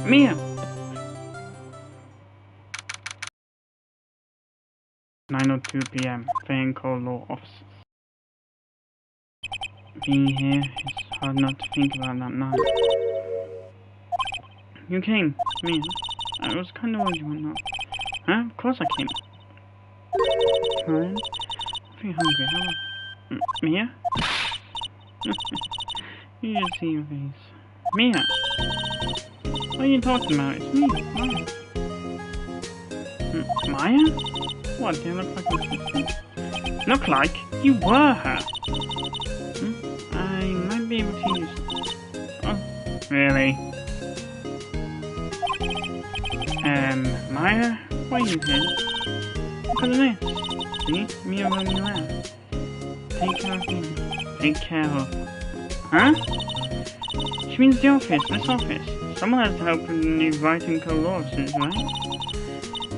Mia! 9:02 p.m. Fan call law officers. Being here, it's hard not to think about that night. You came, Mia. I was kind of worried you would not. Huh? Of course I came. Ryan? I'm pretty hungry. How about... Mia? You should see your face. Mia! What are you talking about? It's me, Maya. Maya? What, do you look like my sister? Look like? You were her! I might be able to use it. Oh, really? Maya? Why are you here? Because of this. See? Mia running you out. Take care of me. Take care of... Huh? She means the office, this office. Someone has to help with the new Wright and co-laws, right?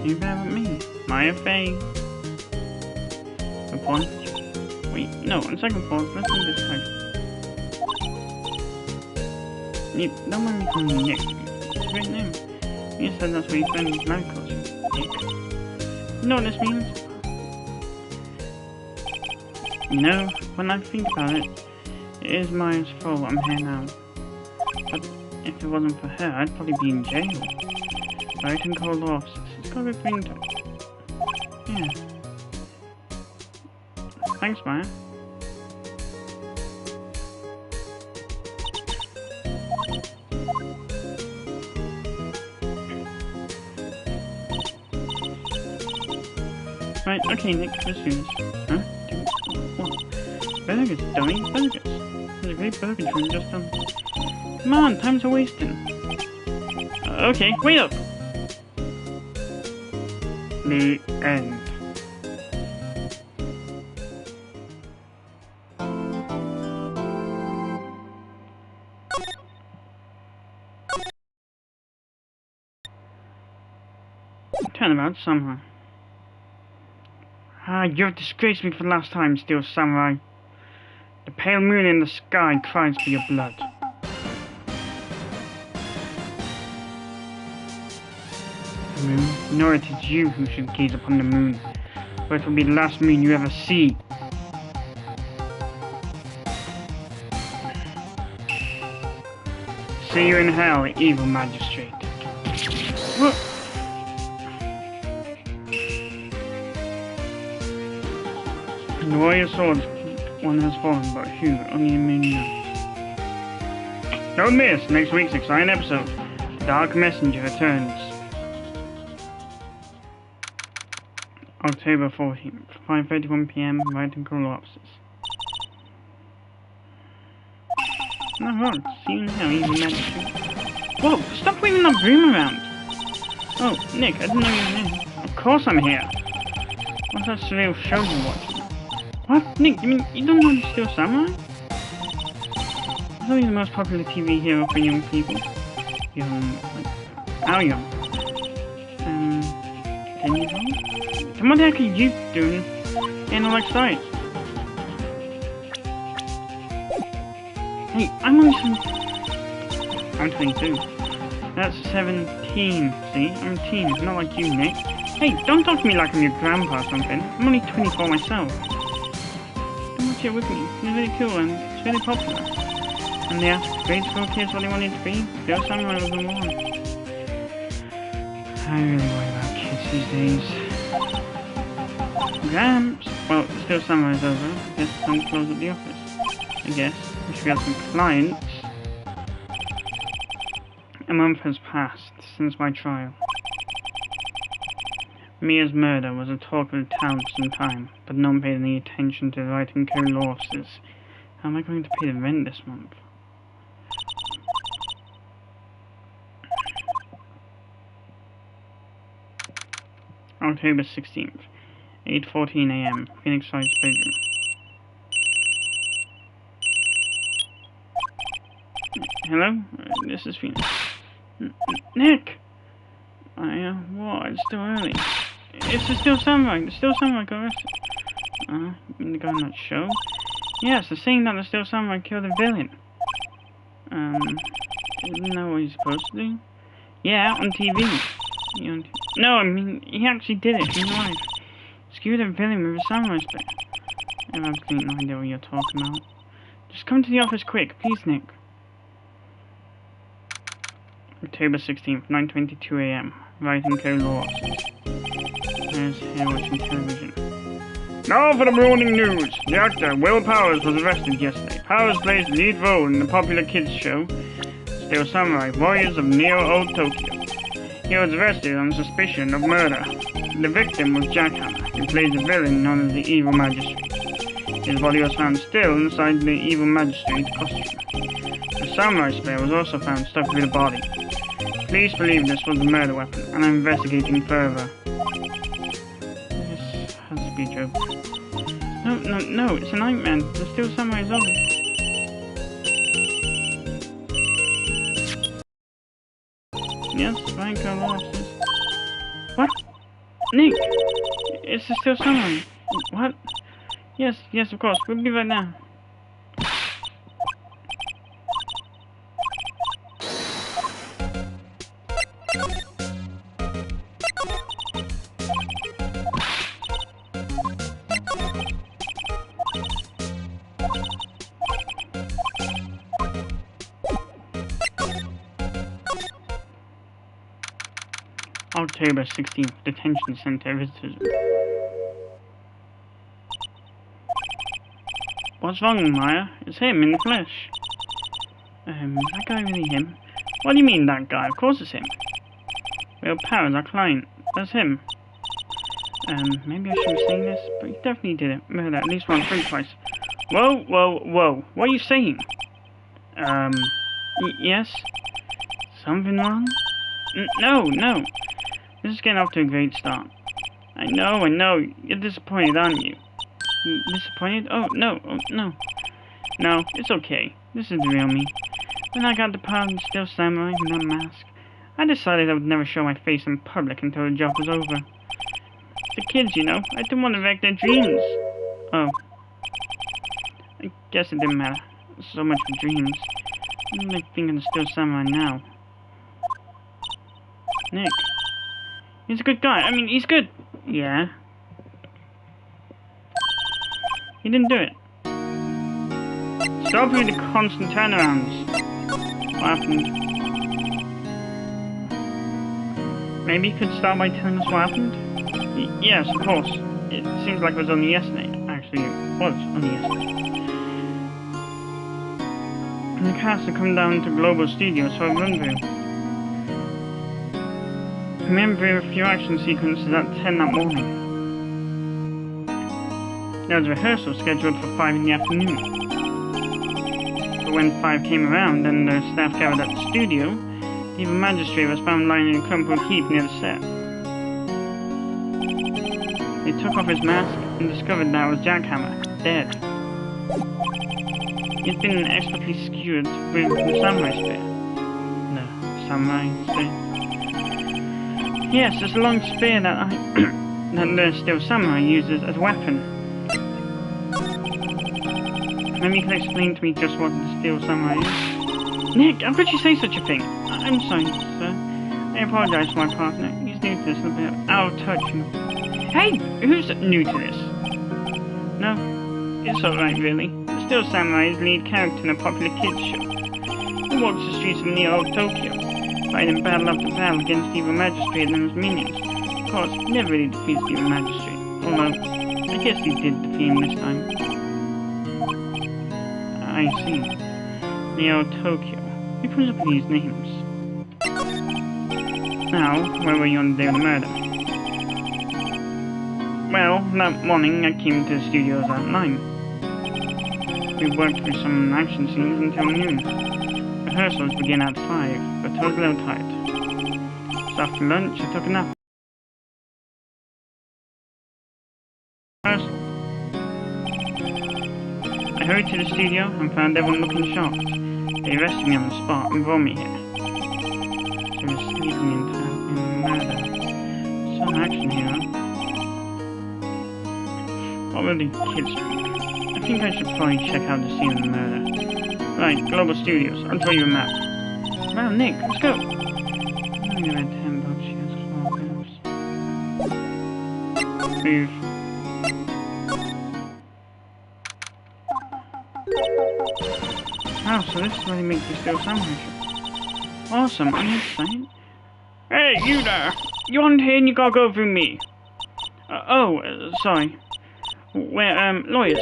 You bear with me. Maya Faye. Good point. Wait, no, on second thought, let's do this title. You don't mind me calling you Nick. It's a great name. You said that's what your friend Larry calls you. Nick. You know what this means? You know, when I think about it, it is Maya's fault I'm here now. But if it wasn't for her, I'd probably be in jail. I can call the officers. It's got a good ring to it. Yeah. Thanks, Maya. Right, okay, Nick, let's do this. Huh? What? Burgers, dummy, burgers. There's a great burger joint just done. Come on, time's a wasting. Okay, wait up! The end. Turnabout Samurai. Ah, you have disgraced me for the last time, Steel Samurai. The pale moon in the sky cries for your blood. The moon? Nor it is you who should gaze upon the moon, for it will be the last moon you ever see. See you in hell, evil magistrate. What? The warrior swords, one has fallen, but who? Only the moon knows. Don't miss next week's exciting episode. The Dark Messenger returns. October 14th, 5:31 p.m. Wright and co offices. No, wrong. See you now, evil magistrate. Whoa! Stop waving that broom around! Oh, Nick, I didn't know you were here. Of course I'm here! What's that surreal show you're watching? What? Nick, you mean you don't know the Steel Samurai? I thought he's the most popular TV hero for young people. Young... how young? 10 years old? And what the heck are you doing in all excited? Hey, I'm only I'm 22. That's 17, see? I'm a teen, not like you, Nick. Hey, don't talk to me like I'm your grandpa or something. I'm only 24 myself. Watch it with me. It's really cool and it's really popular. And they asked grade school kids what they wanted to be. Steel Samurai was the one. I really worry about kids these days. Gramps! Well, Steel Samurai's over. I guess it's time to close up the office. I guess. We should have some clients. A month has passed since my trial. Mia's murder was a talk of the town for some time, but no one paid any attention to the Wright and co losses. How am I going to pay the rent this month? October 16th, 8:14 a.m. Phoenix Wright's bedroom. Hello? This is Phoenix. Nick! What? It's still early. It's the Steel Samurai. The Steel Samurai got arrested. You mean the guy on that show? Yes, they're saying that the Steel Samurai killed a villain. Isn't that what he's supposed to do? Yeah, on TV. No, I mean, he actually did it in life. Skewered a villain with a samurai spear. I have absolutely no idea what you're talking about. Just come to the office quick, please, Nick. October 16th, 9:22 a.m. Wright and Co-law offices. There's here watching television. Now for the morning news. The actor Will Powers was arrested yesterday. Powers plays the lead role in the popular kids show Steel Samurai Warriors of Neo-Old Tokyo. He was arrested on suspicion of murder. The victim was Jackhammer, who plays the villain known as the Evil Magistrate. His body was found still inside the Evil Magistrate's costume. The samurai spear was also found stuck with the body. Police believe this was the murder weapon and are investigating further. This has to be a joke. No, it's a nightmare. The Steel Samurai is over. Yes, Franco lost. What? Nick! It's the Steel Samurai. What? Yes, of course. We'll be right now. October 16th, Detention Center Visitors. What's wrong, Maya? It's him in the flesh. That guy really him? What do you mean, that guy? Of course it's him. Will Powers, our client. That's him. Maybe I shouldn't be saying this, but he definitely did it. Murder at least once, twice. Whoa. What are you saying? Yes? Something wrong? No. This is getting off to a great start. I know. You're disappointed, aren't you? Disappointed? Oh, no. No, it's okay. This is the real me. When I got the power of the Steel Samurai in that mask, I decided I would never show my face in public until the job was over. The kids, I didn't want to wreck their dreams. Oh. I guess it didn't matter. So much for dreams. I'm like thinking of the Steel Samurai now. Nick. He's a good guy. I mean, he's good. Yeah. He didn't do it. Stop with the constant turnarounds. What happened? Maybe you could start by telling us what happened? Yes, of course. It seems like it was only yesterday. Actually, it was only yesterday. The cast had come down to Global Studios for a run-through. Remember a few action sequences at 10 that morning. There was a rehearsal scheduled for 5 in the afternoon. But when 5 came around and the staff gathered at the studio, the Evil Magistrate was found lying in a crumpled heap near the set. They took off his mask and discovered that it was Jackhammer, dead. He'd been expertly skewered with the samurai spear. The samurai spear? Yes, it's a long spear that that the Steel Samurai uses as a weapon. Maybe you can explain to me just what the Steel Samurai is? Nick, how could you say such a thing? I'm sorry, sir. I apologize for my partner. He's new to this, a bit out of touch. Hey, who's new to this? No, it's alright, really. The Steel Samurai is the lead character in a popular kids show. He walks the streets of Neo-Old Tokyo, fighting battle after battle against the Evil Magistrate and his minions. Of course, he never really defeats the Evil Magistrate, although I guess he did defeat him this time. I see. Neo-Old Tokyo. Who comes up with these names? Now, where were you on the day of the murder? Well, that morning I came to the studios at 9. We worked through some action scenes until noon. Rehearsals began at 5, but I was a little tired. So after lunch, I took a nap. I hurried to the studio and found everyone looking shocked. They arrested me on the spot and brought me here. So I was sleeping in murder. Some action here, huh? What will the kids think? I think I should probably check out the scene of the murder. Right, Global Studios. I'll draw you a map. Well, Nick, let's go. Show me red handbook. She has claw gloves. Move. Oh, so this is where they make you steal sandwiches. Awesome, I'm excited. Hey, you there! You on here and you gotta go through me. Sorry. We're, lawyers.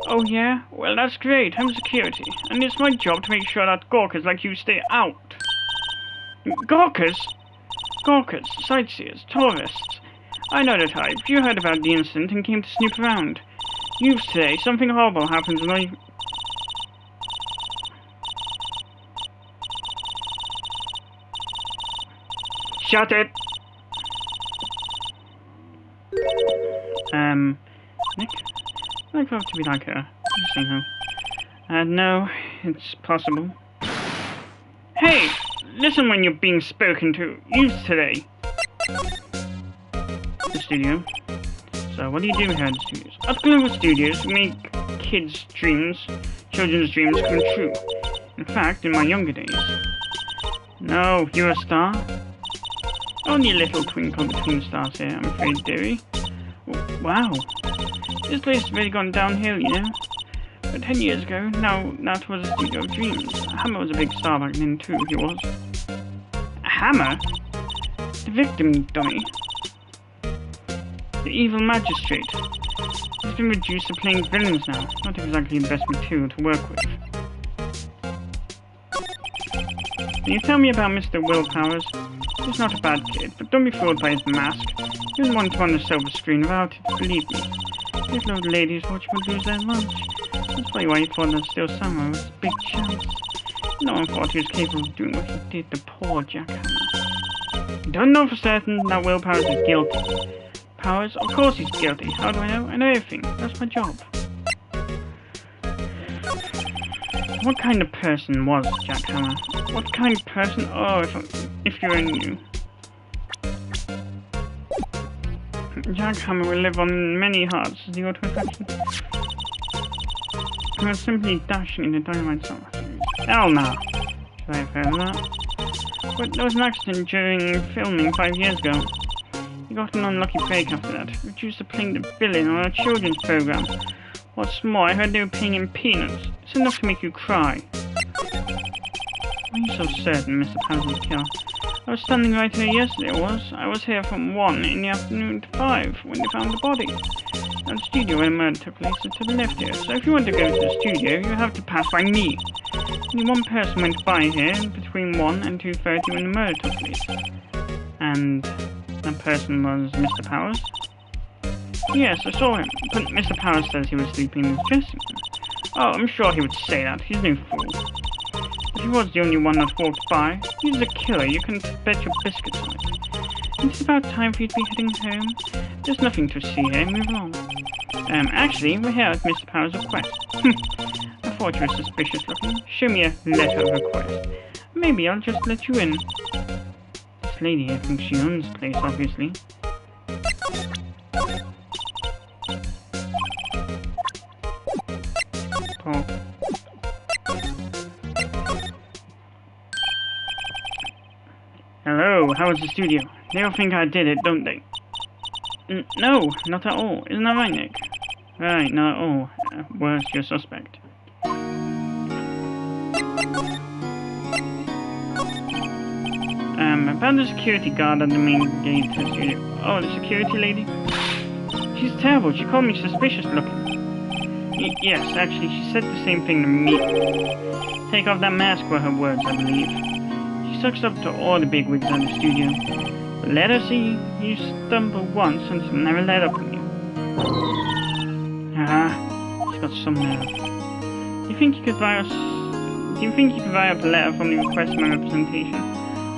Oh, yeah? Well, that's great. I'm security. And it's my job to make sure that gawkers like you stay out. Gawkers? Gawkers, sightseers, tourists. I know the type. You heard about the incident and came to snoop around. You say something horrible happens and I... Shut it! Nick? I'd like to be like her. You say no. No, it's possible. Hey! Listen when you're being spoken to. You today. The studio. So, what do you do here at the studios? At Global Studios, we make kids' dreams, children's dreams come true. In fact, in my younger days. No, you're a star? Only a little twinkle between stars here, I'm afraid, dearie. Wow. This place has really gone downhill, you know? But 10 years ago, now that was a studio of dreams. Hammer was a big star back then too, he was. Hammer? The victim, dummy. The evil magistrate. He's been reduced to playing villains now. Not exactly the best material to work with. Can you tell me about Mr. Will Powers? He's not a bad kid, but don't be fooled by his mask. He wouldn't want to on the silver screen without it, believe me. Little old ladies watch would lose their lunch. That's probably why he thought that still summer was a big chance. No one thought he was capable of doing what he did to poor Jack Hammer. Don't know for certain that Will Powers is guilty. Powers? Of course he's guilty. How do I know? I know everything. That's my job. What kind of person was Jack Hammer? What kind of person? Oh, if you only knew. Jack Hammer will live on many hearts as the auto-affection. He was simply dashing in the dynamite summer series. Hell no! Should I have heard of that? But there was an accident during filming 5 years ago. He got an unlucky break after that, reduced to playing the villain on a children's program. What's more, I heard they were paying him peanuts. It's enough to make you cry. Why are you so certain Mr. Powers was killed? I was standing right here yesterday, I was here from 1 in the afternoon to 5 when they found the body. Now the studio where the murder took place is to the left here, so if you want to go to the studio, you have to pass by me. Only one person went by here between 1 and 2:30 when the murder took place. And that person was Mr. Powers? Yes, I saw him, but Mr. Powers says he was sleeping in his dressing room. Oh, I'm sure he would say that, he's no fool. But he was the only one that walked by. He's a killer, you can bet your biscuits on it. It's about time for you to be heading home. There's nothing to see here, move along. Actually, we're here at Mr. Powers' request. I thought you were suspicious looking. Show me a letter of request. Maybe I'll just let you in. This lady, I think she owns the place, obviously. Talk. Hello, how was the studio? They all think I did it, don't they? No, not at all. Isn't that right, Nick? Right, not at all. Where's your suspect? About the security guard at the main gate to the studio. Oh, the security lady? She's terrible. She called me suspicious looking. Yes, actually, she said the same thing to me. Take off that mask were her words, I believe. She sucks up to all the bigwigs at the studio. But let her see you stumble once and she'll never let up on you. She's got some nerve. Do you think you could write up a letter from the request for my representation?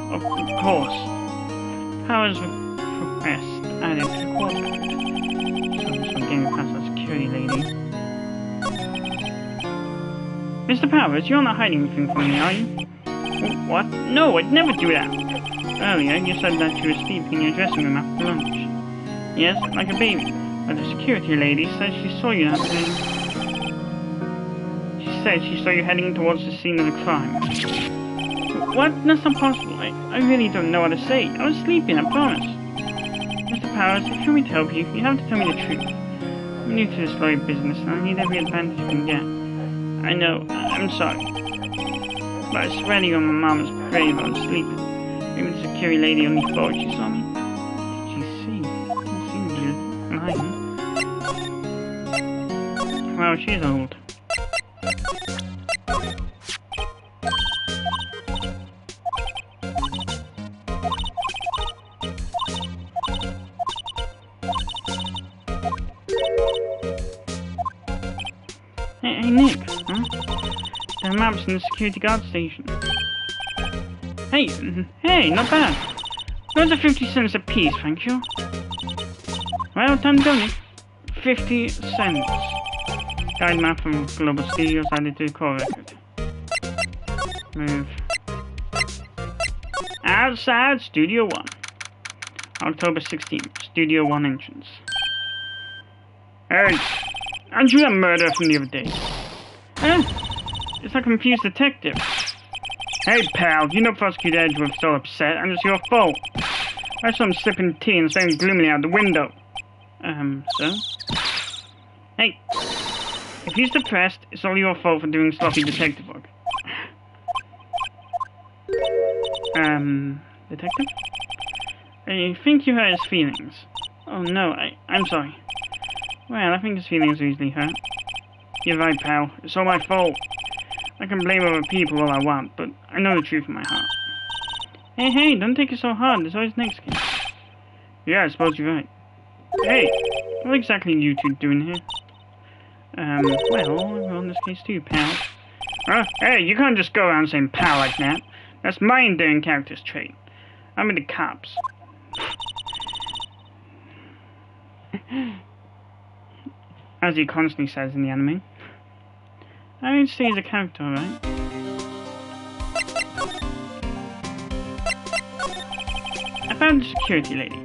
Of course. Powers request added to the court record. So this one getting past that security lady. Mr. Powers, you're not hiding anything from me, are you? What? No, I'd never do that. Earlier, you said that you were sleeping in your dressing room after lunch. Yes, like a baby. But the security lady said she saw you that day. She said she saw you heading towards the scene of the crime. What? That's not possible. I really don't know what to say. I was sleeping, I promise. Mr. Powers, if you want me to help you, you have to tell me the truth. I'm new to this lawyer business, and I need every advantage I can get. I know, I'm sorry. But I swear to you on my mama's grave I was sleeping. Maybe the security lady only thought she saw me. Did she see? Didn't seem to be lying. Well, she's old. Hey, Nick, huh? There are maps in the security guard station. Hey, not bad. Those are 50 cents a piece, thank you. Well, time to go, Nick. 50 cents. Guide map from Global Studios added to the core record. Move. Outside Studio 1. October 16th, Studio 1 entrance. Hey, aren't you that murderer from the other day? It's a confused detective. Hey, pal, you know Prosecutor Edgeworth's so upset, and it's your fault. I saw him sipping tea and staring gloomily out the window. So? Hey, if he's depressed, it's all your fault for doing sloppy detective work. Detective? I think you hurt his feelings. Oh no, I'm sorry. Well, I think his feelings are easily hurt. You're right, pal. It's all my fault. I can blame other people all I want, but I know the truth in my heart. Hey, don't take it so hard. There's always next case. Yeah, I suppose you're right. Hey, what exactly are you two doing here? Well, we're on this case too, pal. Hey, you can't just go around saying pal like that. That's my endearing character's trait. I'm in the cops. As he constantly says in the anime. I would say he's a character, alright? I found the security lady.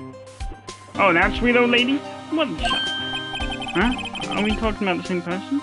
Oh, that sweet old lady? What the shot? Huh? Are we talking about the same person?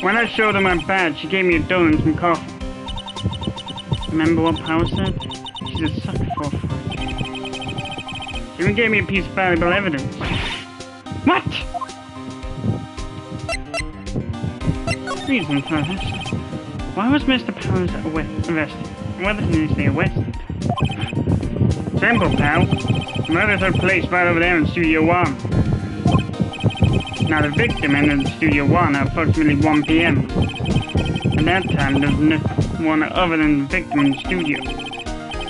When I showed her my badge, she gave me a donut and some coffee. Remember what Power said? She's a sucker for a fight. She even gave me a piece of valuable evidence. What? Reason for this. Why was Mr. Powers arrested? Why didn't he say arrested? Simple, pal. Murder took place right over there in Studio 1. Now the victim entered Studio 1 at approximately 1 p.m. At that time, there was no one other than the victim in the studio.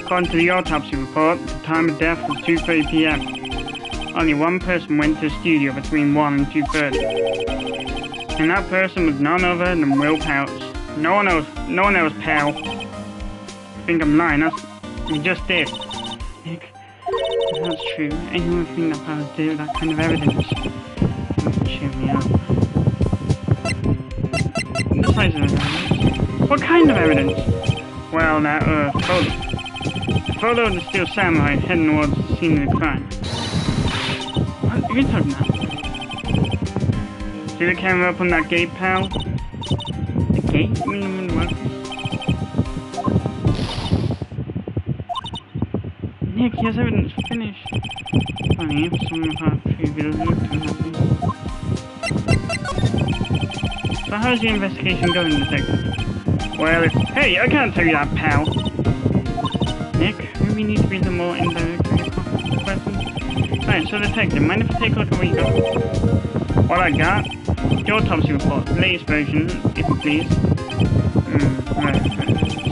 According to the autopsy report, the time of death was 2:30 p.m. Only one person went to the studio between 1 and 2:30. And that person was none other than Will Powers. No one else, pal. I think I'm lying, you just did. Nick, if that's true, anyone would think that Powers did with that kind of evidence. Cheer me up. Besides the evidence. What kind of evidence? Well, that, photo. The photo of the Steel Samurai heading towards the scene of the crime. What are you talking about? See the camera up on that gate, pal? The gate? You mean what? Nick, he has evidence finished. Funny, if someone had previous looked too happy. So how's the investigation going, detective? Well, hey, I can't tell you that, pal. Nick, maybe we need to be a little more indirect with your questions. Right, so detective, mind if I take a look at what you got? What I got? The autopsy report, the latest version, if you please. Right.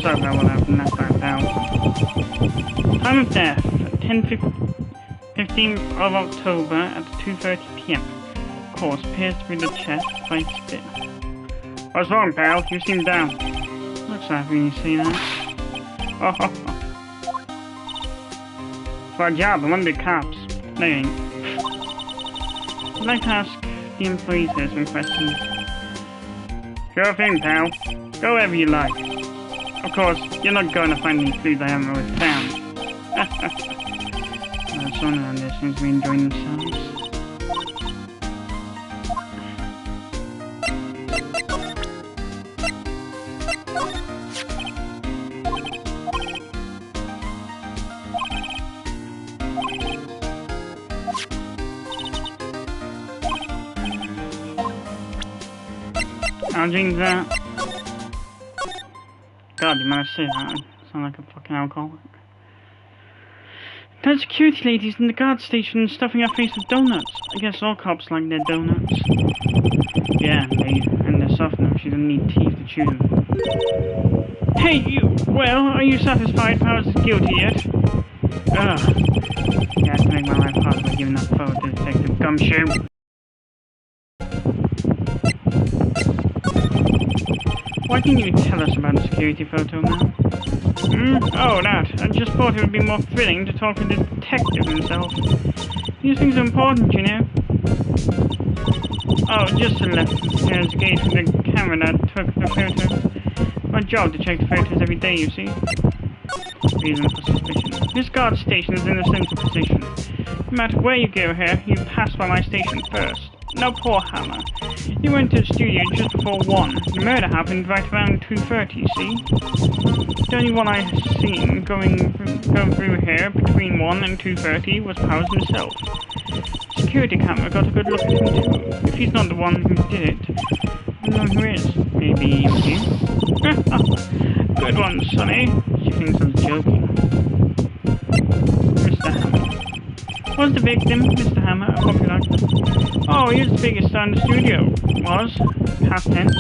Sorry about what happened last time, pal. Time of death, 15th of October at 2:30 p.m. Course appears to be the chest by spit. What's wrong, pal? You seem down. Looks like when you see that. Oh, ho, ho. For a job, I want to be cops. They ain't. I'd like to ask the employees here some questions. Sure thing, pal. Go wherever you like. Of course, you're not going to find any clues I haven't already found. Someone around there seems to be enjoying themselves. I'll drink that. God, you might say that. I sound like a fucking alcoholic. That security lady's in the guard station stuffing her face with donuts. I guess all cops like their donuts. Yeah, and they're soft enough she doesn't need teeth to chew them. Hey, you! Well, are you satisfied Powers is guilty yet? Ugh. You have to make my life hard by giving that photo to Detective Gumshoe. Why didn't you tell us about the security photo now? Oh, that. I just thought it would be more thrilling to talk with the detective himself. These things are important, you know. Oh, just to the left. There's a gate with the camera that took the photo. My job to check the photos every day, you see. Reason for suspicion. This guard station is in a central position. No matter where you go here, you pass by my station first. Now, poor Hammer. He went to the studio just before 1. The murder happened right around 2:30, see? The only one I've seen going through here between 1 and 2:30 was Powers himself. Security camera got a good look at him too. If he's not the one who did it, I don't know who is. Maybe it was you? Good one, Sonny. She thinks I'm joking. Mr. Hammer. Was the victim, Mr. Hammer, a popular actor? Oh, he was the biggest star in the studio. Was? Past tense.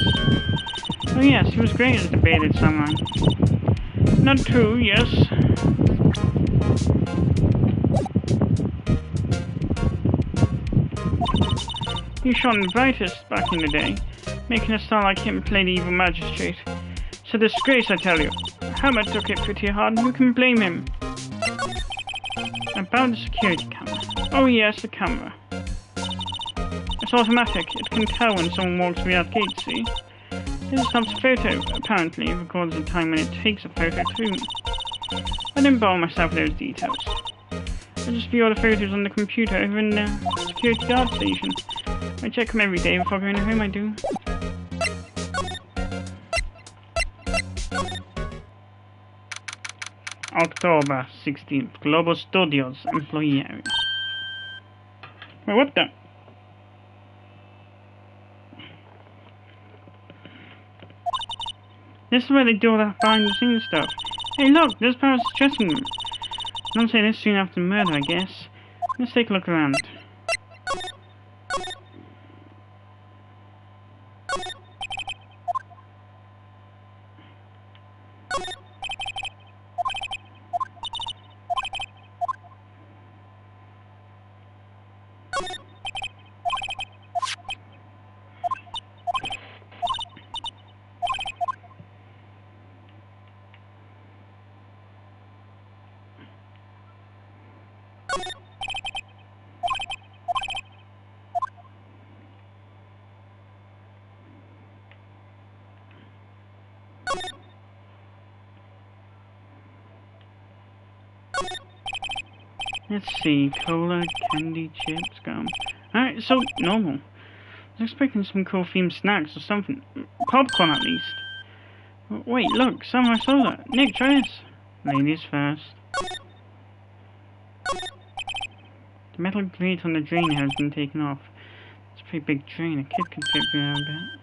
Oh yes, he was great as a debated samurai. Not true, yes. He shone the brightest back in the day. Making a star like him play the evil magistrate. It's a disgrace, I tell you. Hammer took it pretty hard, and who can blame him? About the security camera. Oh yes, the camera. It's automatic. It can tell when someone walks through that gate, see? It stops a photo, apparently. It records the time when it takes a photo too. I didn't bother myself with those details. I just view all the photos on the computer over in the security guard station. I check them every day before going home, I do. October 16th. Global Studios employee area. Wait, what the? This is where they do all that behind-the-scenes stuff. Hey, look, there's Paris' dressing room. Don't say this soon after the murder, I guess. Let's take a look around. Let's see, cola, candy, chips, gum. Alright, so normal. I was expecting some cool themed snacks or something. Popcorn at least. Wait, look, somewhere I saw that. Nick, try this. Ladies first. The metal grate on the drain has been taken off. It's a pretty big drain, a kid could fit through that a bit.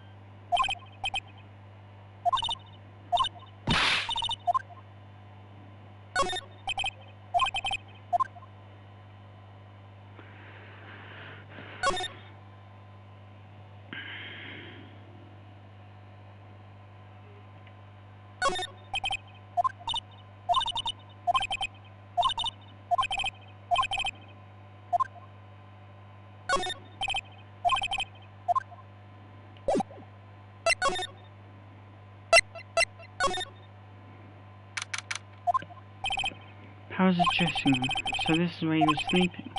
How's his dressing room? So this is where he was sleeping.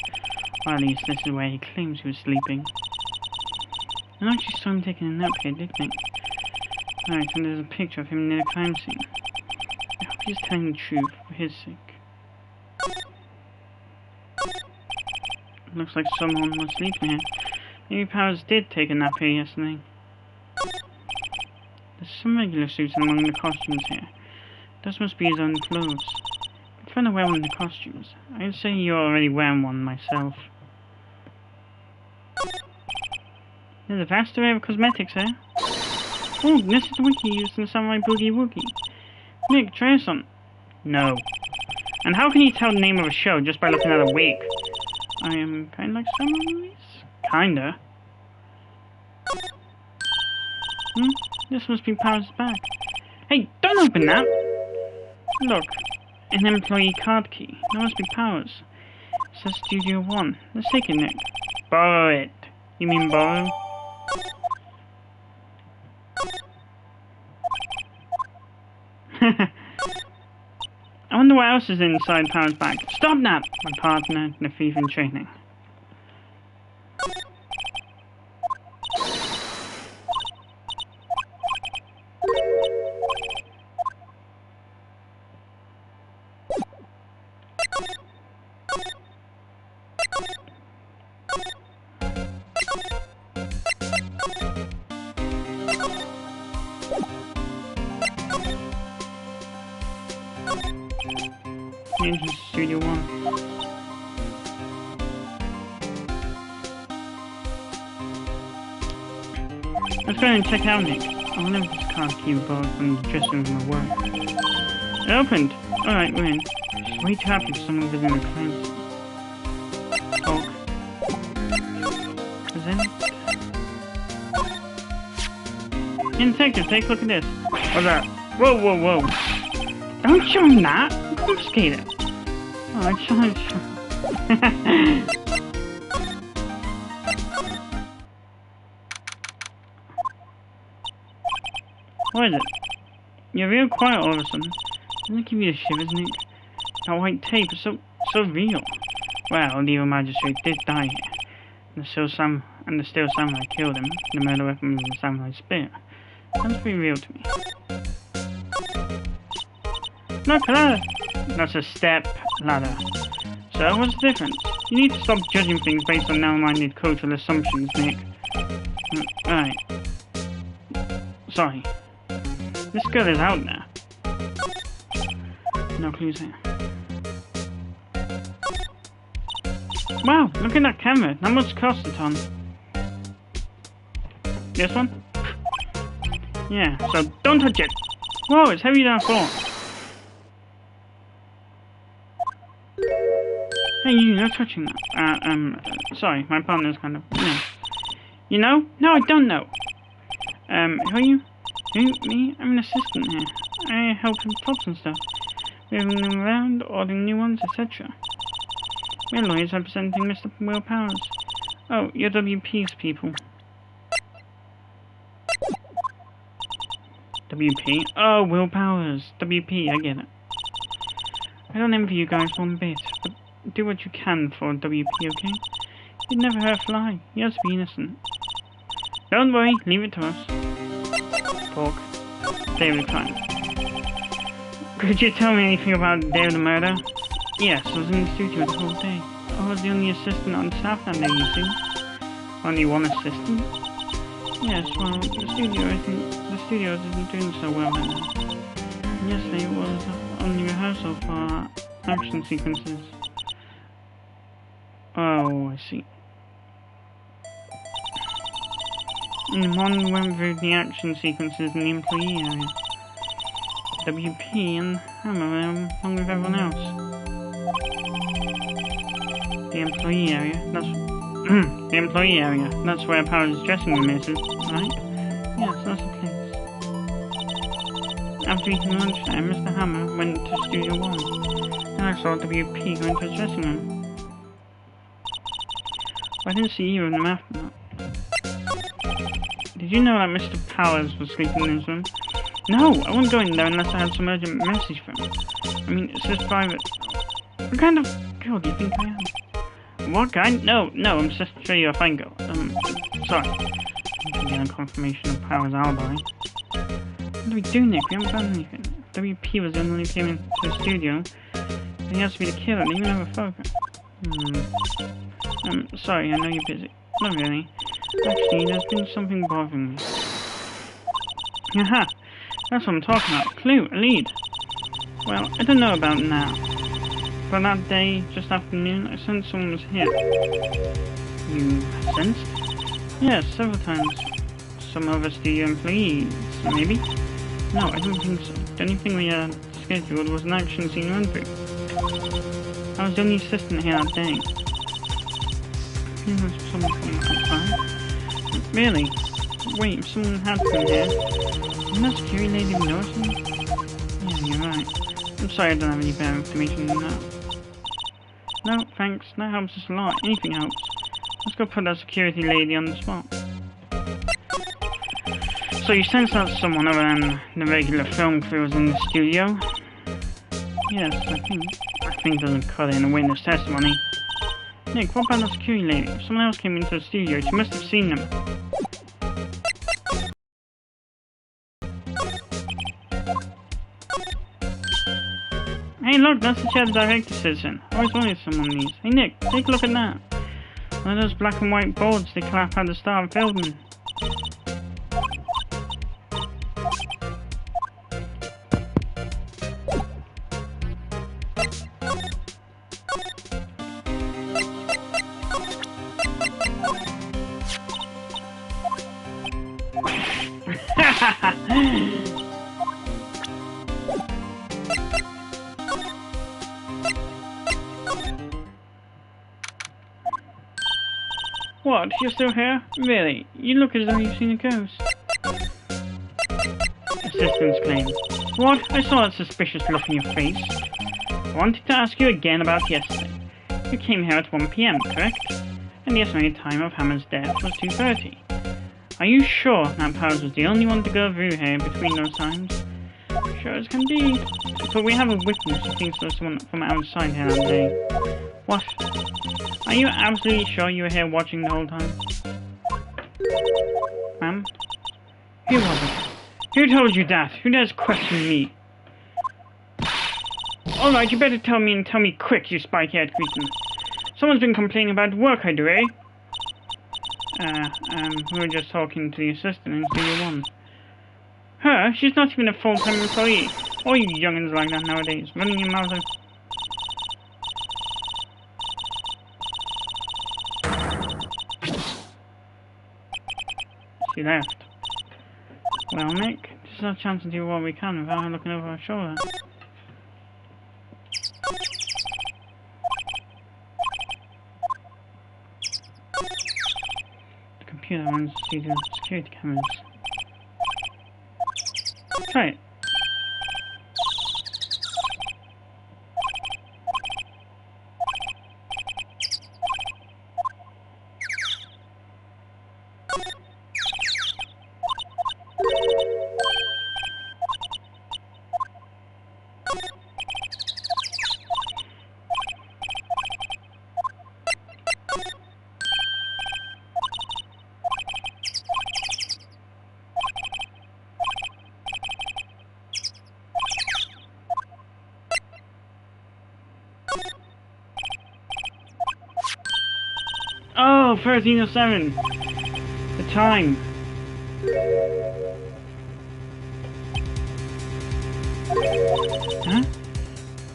Or at least this is where he claims he was sleeping. I actually saw him taking a nap here, didn't I? Right, and there's a picture of him near the crime scene. I hope he's telling the truth for his sake. Looks like someone was sleeping here. Maybe Powers did take a nap here yesterday. There's some regular suits among the costumes here. Those must be his own clothes. I'm trying to wear one of the costumes. I'd say you're already wearing one myself. There's a vast array of cosmetics here. Oh, this is the wiki used in the Samurai Boogie Woogie. Nick, try some. No. And how can you tell the name of a show just by looking at a wig? I am kinda like samurai movies? Kinda. This must be Powers' bag. Hey, don't open that! Look, an employee card key. That must be Powers. It says Studio 1. Let's take it, Nick. Borrow it. You mean borrow? I wonder what else is inside Powers' bag. Stop that! My partner, the thief in training. Into Studio 1. Let's go and check out Nick. I wonder if this card key we borrowed from the dressing room will work. It opened! Alright, we're in. Just way too happy for someone visiting the claims. Talk. Present. Detective, take a look at this. What's that? Whoa, whoa, whoa. Don't show him that! Confiscate it. Oh, I tried. What is it? You're real quiet all of a sudden. Doesn't it give you the shivers, Nick? That white tape is so real. Well, the evil magistrate did die here. And the still samurai killed him. The murder weapon was the samurai spear. Sounds pretty real to me. Look, hello! That's a step ladder. So, what's the difference? You need to stop judging things based on narrow-minded cultural assumptions, Nick. Alright. Sorry. This girl is out there. No clues here. Wow, look at that camera. That must cost a ton. This one? Yeah, so don't touch it. Whoa, it's heavier than I thought. Hey, you're touching that. Sorry, my partner's kind of, You know? No, I don't know. Who are you? Who? Me? I'm an assistant here. I help with plots and stuff. Moving them around, ordering new ones, etc. We're lawyers representing Mr. Will Powers. Oh, you're WP's people. WP? Oh, Will Powers. WP, I get it. I don't envy you guys one bit, but do what you can for WP, okay? You'd never hurt a fly. He has to be innocent. Don't worry, leave it to us. Talk. David Klein. Could you tell me anything about the day of the murder? Yes, I was in the studio the whole day. I was the only assistant on staff that day, you see. Only one assistant? Yes, well, the studio isn't doing so well right now. Yesterday was only rehearsal for action sequences. Oh, I see. In the morning we went through the action sequences in the employee area. WP and Hammer were along with everyone else. The employee area, that's the employee area. That's where Powers' dressing room is, right? Yes, that's the place. After eating lunch there, Mr. Hammer went to Studio 1, and I saw WP go into his dressing room. But I didn't see either of them after that. Did you know that Mr. Powers was sleeping in his room? No, I wouldn't go in there unless I had some urgent message for him. I mean, it's just private. What kind of girl do you think I am? What kind? No, I'm just sure you're a fine girl. Sorry. I'm getting confirmation of Powers' alibi. What do we do, Nick? We haven't done anything. WP was the one who came into the studio. And he has to be the killer, and even have a photograph. Sorry, I know you're busy. Not really. Actually, there's been something bothering me. Aha! That's what I'm talking about. Clue, a lead. Well, I don't know about now. But that day, just after noon, I sensed someone was here. You sensed? Yes, several times. Some other studio employees, maybe? No, I don't think so. The only thing we had scheduled was an action scene run through. I was the only assistant here that day. There's someone coming outside. Really? Wait, if someone had come here, isn't that security lady noticing? Yeah, you're right. I'm sorry I don't have any better information than that. No, thanks. That helps us a lot. Anything helps. Let's go put that security lady on the spot. So you sense that someone other than the regular film crew was in the studio? Yes, I think doesn't cut it in a witness testimony. Nick, what about the security lady? If someone else came into the studio, she must have seen them. Hey look, that's the chair the director sits in. I always wanted someone these. Hey Nick, take a look at that. One of those black and white boards they clap at the start of filming. What? You're still here? Really? You look as though you've seen a ghost. Assistant's claim. What? I saw that suspicious look in your face. I wanted to ask you again about yesterday. You came here at 1 PM, correct? And the estimated time of Hammer's death was 2:30. Are you sure that Powers was the only one to go through here between those times? Sure as can be. But we have a witness who thinks there was someone from outside here that day. What? Are you absolutely sure you were here watching the whole time? Ma'am? Who was it? Who told you that? Who dares question me? Alright, you better tell me and tell me quick, you spike-haired cretin. Someone's been complaining about the work I do, eh? We were just talking to the assistant in Studio 1. Her? She's not even a full-time employee. All you youngins like that nowadays, running your mouth out. She left. Well, Nick, this is our chance to do what we can without her looking over our shoulder. The computer runs to the security cameras. Try it. Oh, 13:07. The time. Huh?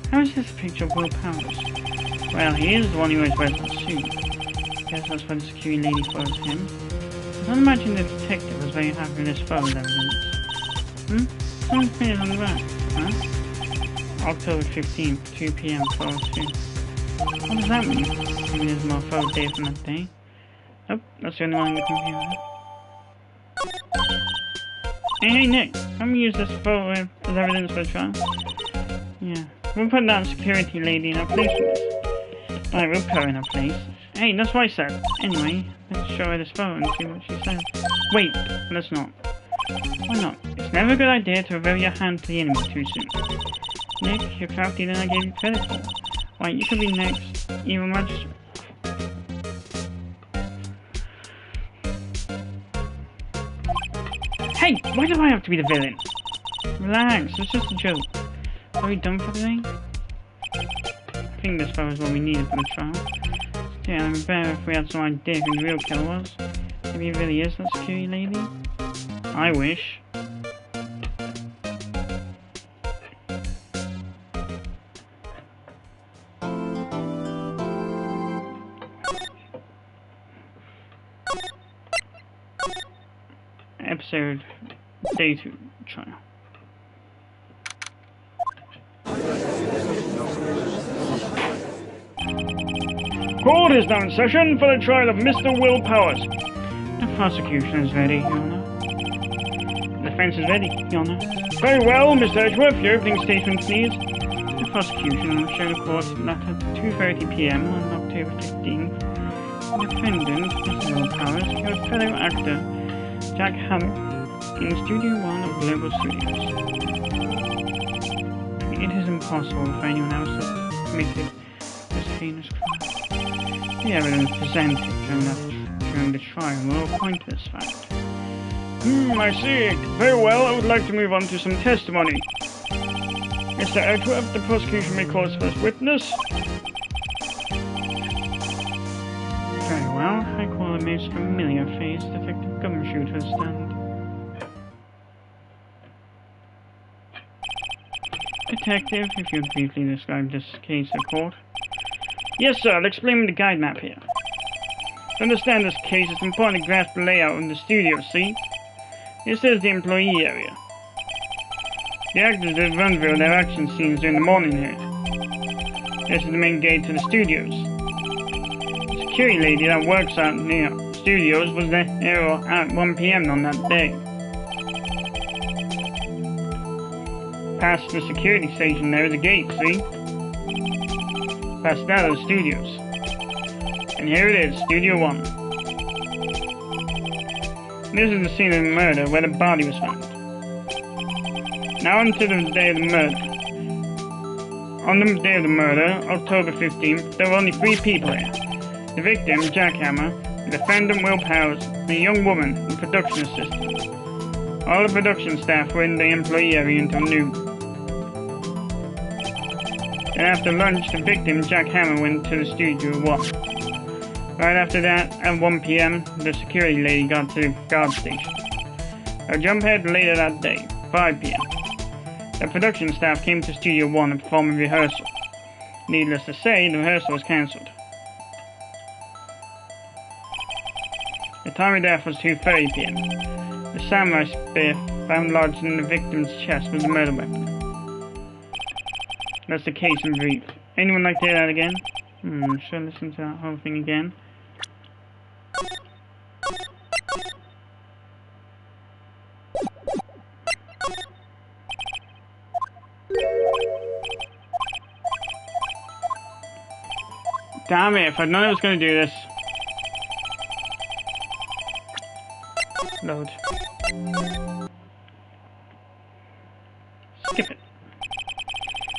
How is this a picture of Will Powers? Well, he is the one who always wears the suit. Guess that's why the security lady follows him. I don't imagine the detective was very happy with this photo evidence. Someone's printed on the back. Huh? October 15th, 2 PM, photo 2. What does that mean? Maybe there's more photo data from that day. Oh, that's the only one on the computer. Hey Nick, can we use this photo as evidence for the trial? Yeah, we'll put that security lady in her place with us. Alright, we'll put her in her place. Hey, that's what I said. Anyway, let's show her this photo and see what she says. Wait, let's not. Why not? It's never a good idea to reveal your hand to the enemy too soon. Nick, you're craftier than I gave you credit for. Right, you could be next, even much. Hey, why do I have to be the villain? Relax, it's just a joke. Are we done for the day? I think this photo is what we needed for the trial. Yeah, it'd be better if we had some idea who the real killer was. Maybe it really is that security lady? I wish. Episode Day 2 trial. Court is now in session for the trial of Mr. Will Powers. The prosecution is ready, Your Honor. The defense is ready, Your Honor. Very well, Mr. Edgeworth, your opening statement, please. The prosecution will show the court that at 2:30 PM on October 15th, the defendant, Mr. Will Powers, your fellow actor, Jack Hammer, in Studio 1 of Global Studios. It is impossible for anyone else to have committed this heinous crime. The evidence presented during the trial will point to this fact. I see. Very well, I would like to move on to some testimony. Mr. Edgeworth, the prosecution may call its first witness. Very well, I call the most familiar face, Detective Gumshoe, to the stand. Detective, if you would briefly describe this case to court. Yes, sir, I'll explain the guide map here. To understand this case, it's important to grasp the layout of the studio, see? This is the employee area. The actors that run through their action scenes during the morning here. This is the main gate to the studios. The security lady that works out near studios was there at 1 PM on that day. Past the security station there is a gate, see? Past that are the studios. And here it is, Studio 1. This is the scene of the murder where the body was found. Now on to the day of the murder. On the day of the murder, October 15th, there were only 3 people here. The victim, Jack Hammer, the defendant, Will Powers, and a young woman, the production assistant. All the production staff were in the employee area until noon. Then after lunch, the victim, Jack Hammer, went to the Studio 1. Right after that, at 1 PM, the security lady got to the guard station. I'll jump ahead later that day, 5 PM. The production staff came to Studio 1 to perform a rehearsal. Needless to say, the rehearsal was cancelled. The time of death was 2:30 p.m. The samurai spear found lodged in the victim's chest was a murder weapon. That's the case in brief. Anyone like to hear that again? Sure, listen to that whole thing again. Damn it, if I'd known I was going to do this. Load. Skip it.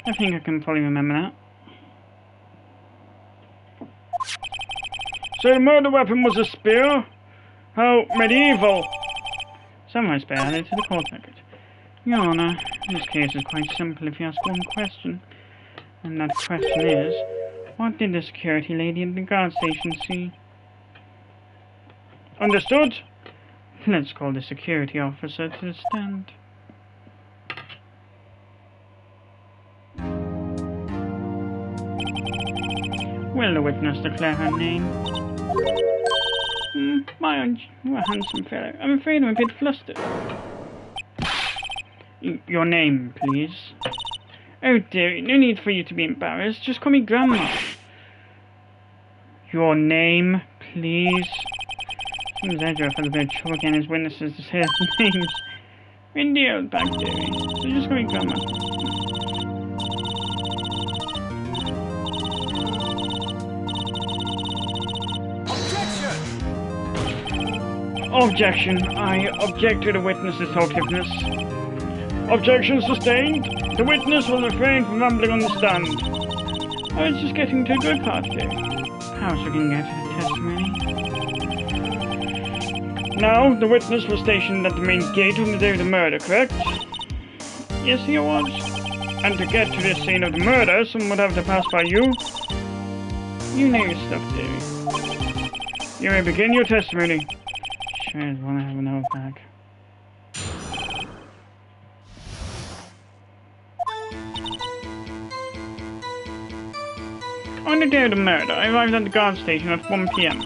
I think I can probably remember that. So the murder weapon was a spear? How medieval! Samurai spear added to the court record. Your Honor, this case is quite simple if you ask one question. And that question is, what did the security lady at the guard station see? Understood? Let's call the security officer to the stand. Will the witness declare her name? My own, you are a handsome fellow. I'm afraid I'm a bit flustered. Your name, please. Oh dear, no need for you to be embarrassed. Just call me Grandma. Your name, please. Seems Edgar had a bit of trouble getting his witnesses to say their names. In the old back, dearie. So just call me Grandma. Objection. I object to the witness's talkativeness. Objection sustained. The witness will refrain from rambling on the stand. I was just getting to a good part there. How else we can get to the testimony? Now, the witness was stationed at the main gate on the day of the murder, correct? Yes, he was. And to get to this scene of the murder, someone would have to pass by you. You know your stuff, dearie. You may begin your testimony. Sure as well I have an old bag. On the day of the murder, I arrived at the guard station at 1 p.m.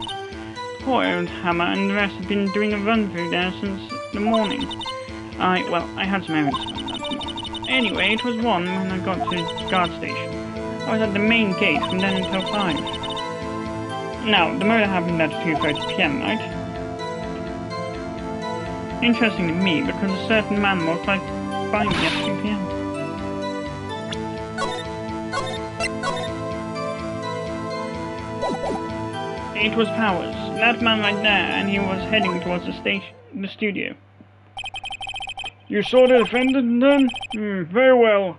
Poor old Hammer and the rest have been doing a run-through there since the morning. I had some errands to run that morning. Anyway, it was 1 when I got to the guard station. I was at the main gate from then until 5. Now, the murder happened at 2:30 p.m., right? Interesting to me, because a certain man walked right by me at 2 p.m. It was Powers, that man right there, and he was heading towards the studio. You saw the defendant then? Very well.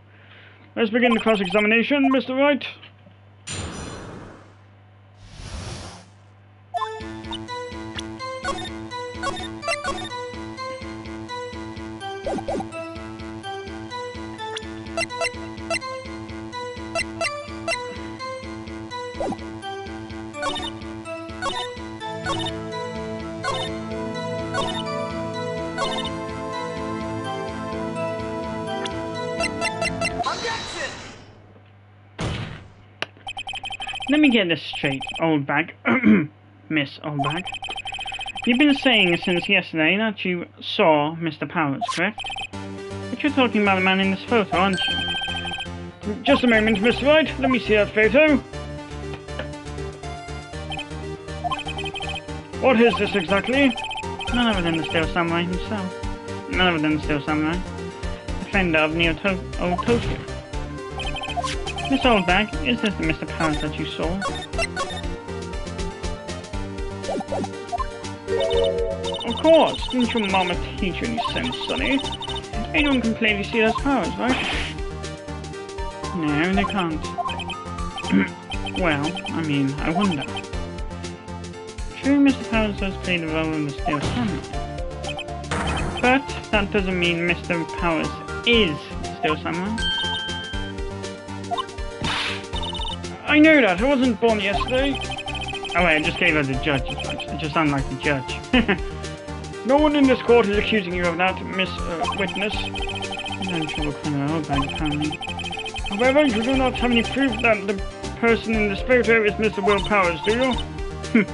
Let's begin the cross-examination, Mr. Wright. Let me get this straight, old bag. Miss Old Bag. You've been saying since yesterday that you saw Mr. Powers, correct? But you're talking about the man in this photo, aren't you? Just a moment, Mr. Wright. Let me see that photo. What is this exactly? None other than the Steel Samurai himself. None other than the Steel Samurai. Defender of Old Tokyo. Miss Old Bag, is this the Mr. Powers that you saw? Of course! Didn't your mama teach you any sense, sonny? Anyone can plainly see those powers, right? No, they can't. Well, I mean, I wonder. True, Mr. Powers does play the role in the Steel Samurai. But that doesn't mean Mr. Powers is Steel Samurai. I know that, I wasn't born yesterday. Oh wait, I just gave her the judge's voice. I just sound like the judge. No one in this court is accusing you of that, Miss Witness. I'm sure what kind of old bag, apparently. However, you do not have any proof that the person in this photo is Mr. Will Powers, do you?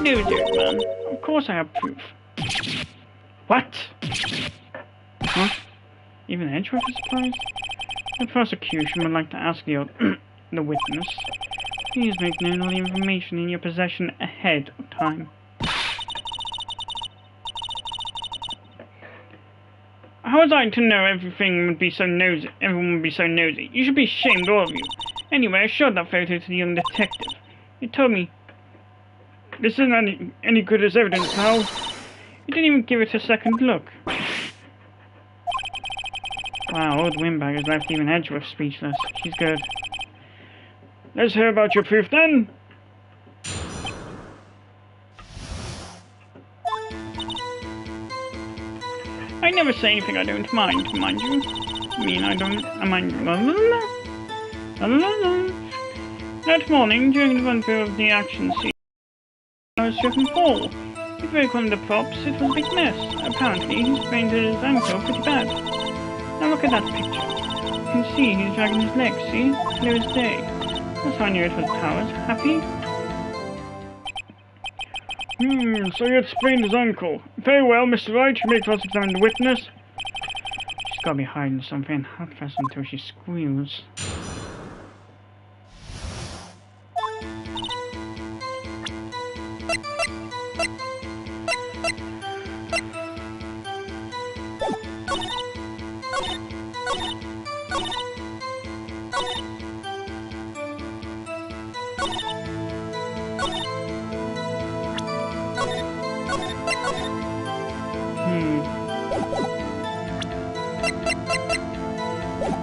No, dear man. Of course I have proof. What? Huh? Even Edgeworth is surprised? The prosecution would like to ask the witness. Please make known all the information in your possession ahead of time. How was I to know everyone would be so nosy? You should be ashamed, all of you. Anyway, I showed that photo to the young detective. He told me, this isn't any good as evidence, pal. He didn't even give it a second look. Wow, old windbag has left even Edgeworth speechless. She's good. Let's hear about your proof then. I never say anything I don't mind you. I mean, I mind you. That morning, during the run-through of the action scene, I was struck and fall. He broke one of the props. It was a big mess. Apparently, he sprained his ankle pretty bad. Now look at that picture. You can see he's dragging his legs, see? Clear as day. That's how I knew it was Powers. Happy? So you had sprained his ankle. Very well, Mr. Wright, you may cross-examine the witness. She's gotta be hiding something. I'll press until she squeals.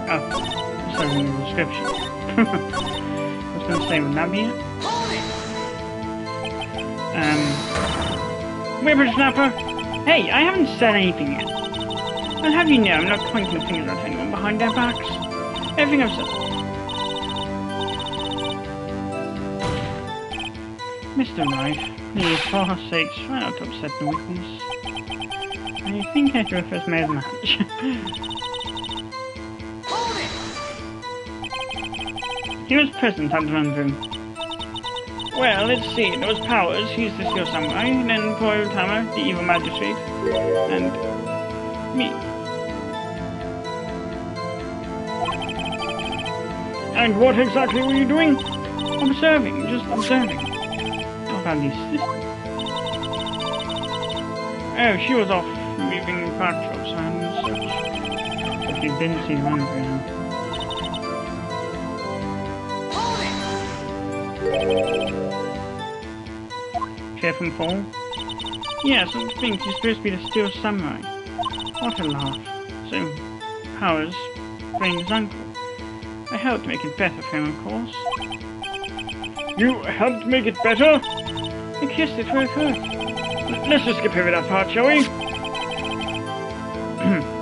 Oh, it's over in the description. I was going to say, would that be it? Whippersnapper! Hey, I haven't said anything yet. I'll have you know I'm not pointing fingers at anyone behind their backs. Everything I've said. Mr. Wright, please, for her sakes, try not to upset the witness. I think Edgeworth has made a match. He was present at the run-through. Well, let's see. There was Powers, he's the Steel Samurai, and then poor old Hammer, the evil magistrate, and me. And what exactly were you doing? Observing, just observing. What about the assistant? Oh, she was off moving backdrops and such. But you didn't see the run-through. Chef and Paul? Yes, I think he's supposed to be the Steel Samurai. What a laugh. So, Powers sprained his ankle. I helped make it better for him, of course. You helped make it better? I kissed it where it hurt. Let's just skip over that part, shall we?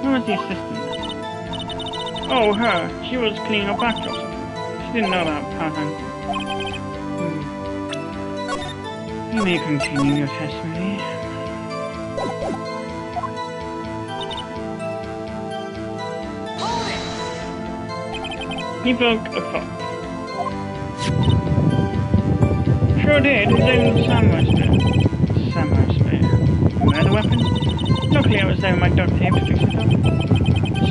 Where was the assistant? Oh, her. She was cleaning up backdrops. She didn't know about Powers' ankle. You may continue your testimony. He broke a prop. Sure did, his own samurai spear. Samurai spear. A murder weapon? Luckily I was there with my duct tape to fix it up. It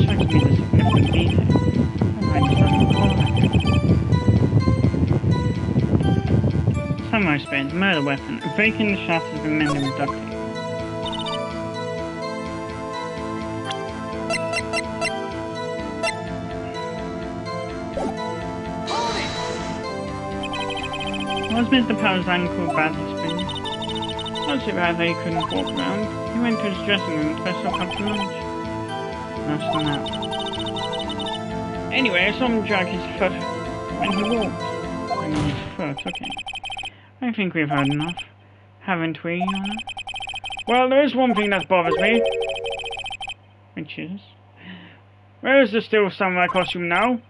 strikes me as a significant detail. I might just have to call that. Samurai spear, murder weapon. Breaking the shaft has been mended with duct tape. Was Mr. Powers' ankle badly sprained? Not so bad that he couldn't walk around. He went to his dressing room to press up after lunch. That's the map. Anyway, I saw him drag his foot when he walked. I mean his foot, okay. I think we've heard enough, haven't we, Your Honor? Well, there is one thing that bothers me. Which is? Where is the Steel Samurai costume now?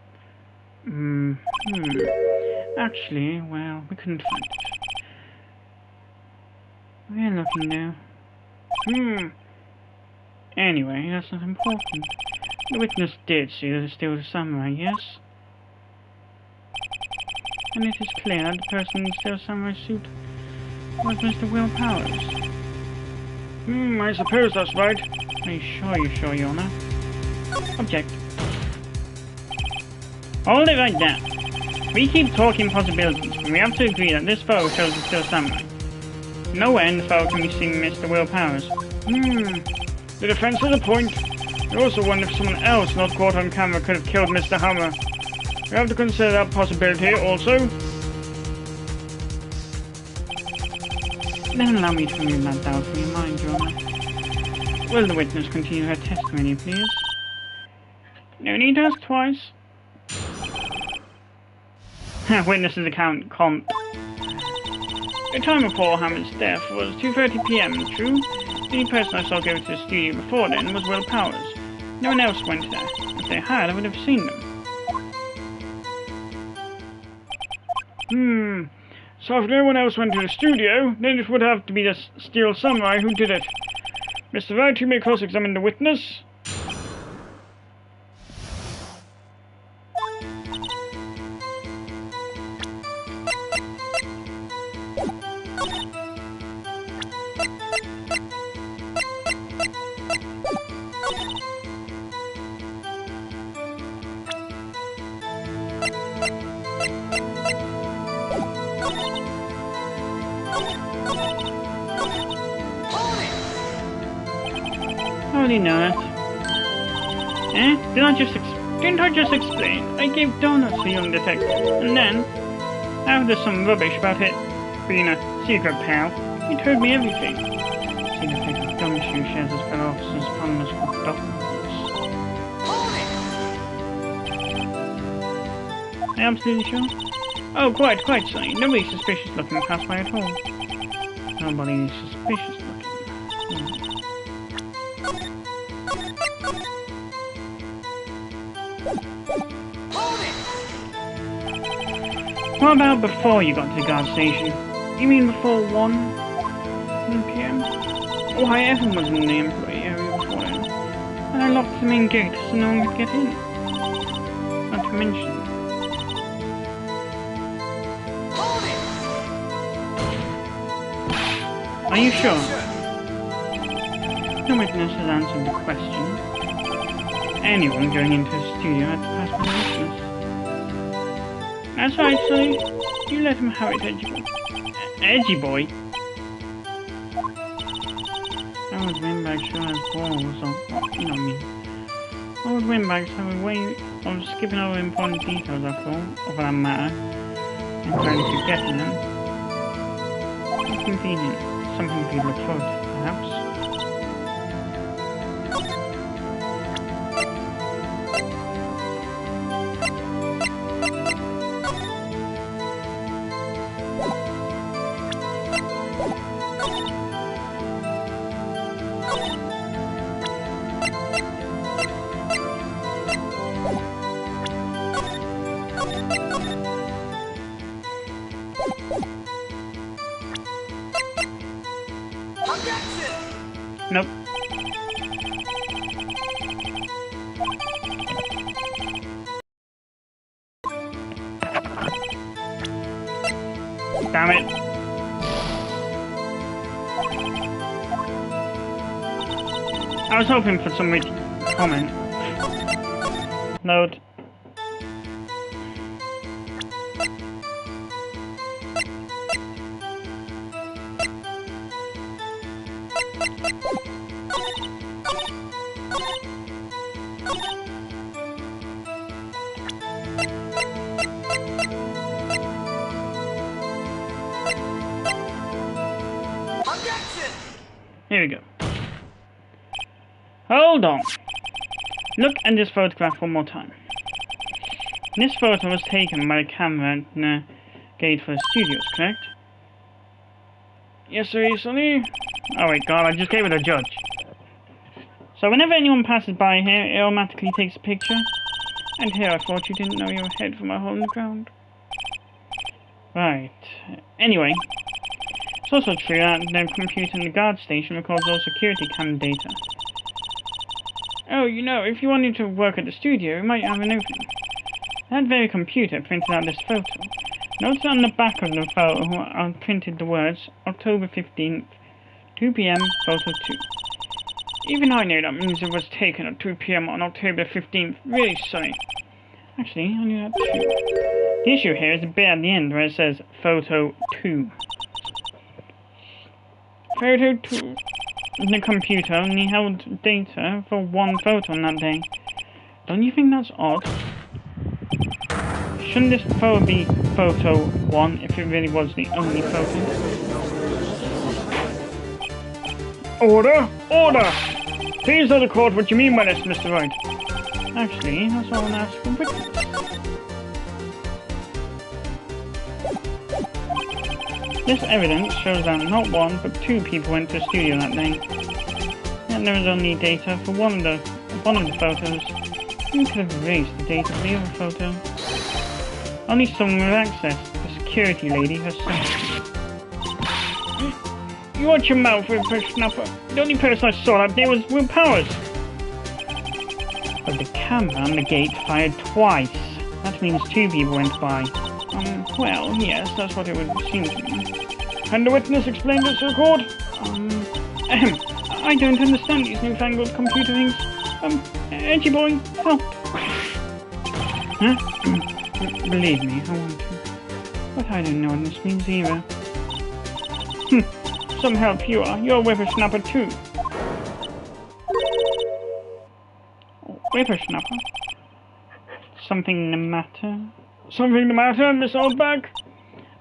Actually, well, we couldn't find it. We're looking now. Anyway, that's not important. The witness did see the Steel Samurai, yes? And it is clear that the person in the Steel Samurai suit was Mr. Will Powers. I suppose that's right. Are you sure, Your Honor? Object. Hold it right there. We keep talking possibilities, but we have to agree that this photo shows a still samurai. Nowhere in the photo can we see Mr. Will Powers. The defense has a point. I also wonder if someone else not caught on camera could have killed Mr. Hammer. We have to consider that possibility also. Then allow me to remove that doubt from your mind, Your Honor. Will the witness continue her testimony, please? No need to ask twice. Witness's account comp. The time of Paul Hammer's death was 2:30 PM, true? The only person I saw go to the studio before then was Will Powers. No one else went there. If they had, I would have seen them. So if no one else went to the studio, then it would have to be the Steel Samurai who did it. Mr. Wright, you may cross-examine the witness. How do you know that? Didn't I just explain? I gave donuts to young detective, and then, after some rubbish about it being a secret pal, he told me everything. Senior Detective Gumshoe shares his fellow officers' fondness for doctors. Are you absolutely sure? Oh, quite sorry. Nobody's suspicious looking passed by at all. Nobody is suspicious looking. What about before you got to the guard station? You mean before 1 PM? Why, everyone was in the employee area before then. And I locked the main gate so no one could get in. Not to mention... Are you sure? No witness has answered the question. Anyone going into the studio had to pass by the witness. That's right, Sully. You let him have it, Edgy Boy. Edgy Boy? Old windbags sure has balls, or... You know what I mean. Old windbags have a way of skipping over important details, after all, of that matter, and trying to forget them. It's convenient. Something we look forward to, perhaps. Nope. Damn it. I was hoping for some comment. Load. Here we go. Hold on. Look at this photograph one more time. This photo was taken by the camera at the gate for the studios, correct? Yes, sir, Sonny. Oh wait, God, I just gave it a judge. So whenever anyone passes by here, it automatically takes a picture. And here, I thought you didn't know your head from a hole in the ground. Right. Anyway, it's also true that the computer in the guard station records all security cam data. Oh, you know, if you wanted to work at the studio, you might have an opening. That very computer printed out this photo. Notice on the back of the photo I printed the words October 15th, 2 p.m. photo 2. Even I know that means it was taken at 2 p.m. on October 15th. Really sorry. Actually, I knew that too. The issue here is the bit at the end where it says photo 2. Photo 2. The computer only held data for one photo on that day. Don't you think that's odd? Shouldn't this photo be photo 1 if it really was the only photo? Order! Order! Please tell the court what you mean by this, Mr. Wright. Actually, that's all I'm asking. This evidence shows that not 1 but 2 people went to the studio that day. And there was only data for one of the photos. You could have erased the data for the other photo. Only someone with access, the security lady herself. You watch your mouth, whippersnapper. The only person I saw that day was Will Powers. But the camera on the gate fired twice. That means 2 people went by. Well, yes, that's what it would seem to me. Can the witness explain this to the court? I don't understand these newfangled computer things. Edgy boy, help. Huh? Believe me, I want to. But I don't know what this means either. Some help you are. You're a whippersnapper too. Oh, whippersnapper? Something the matter? Something the matter, Miss Oldbag?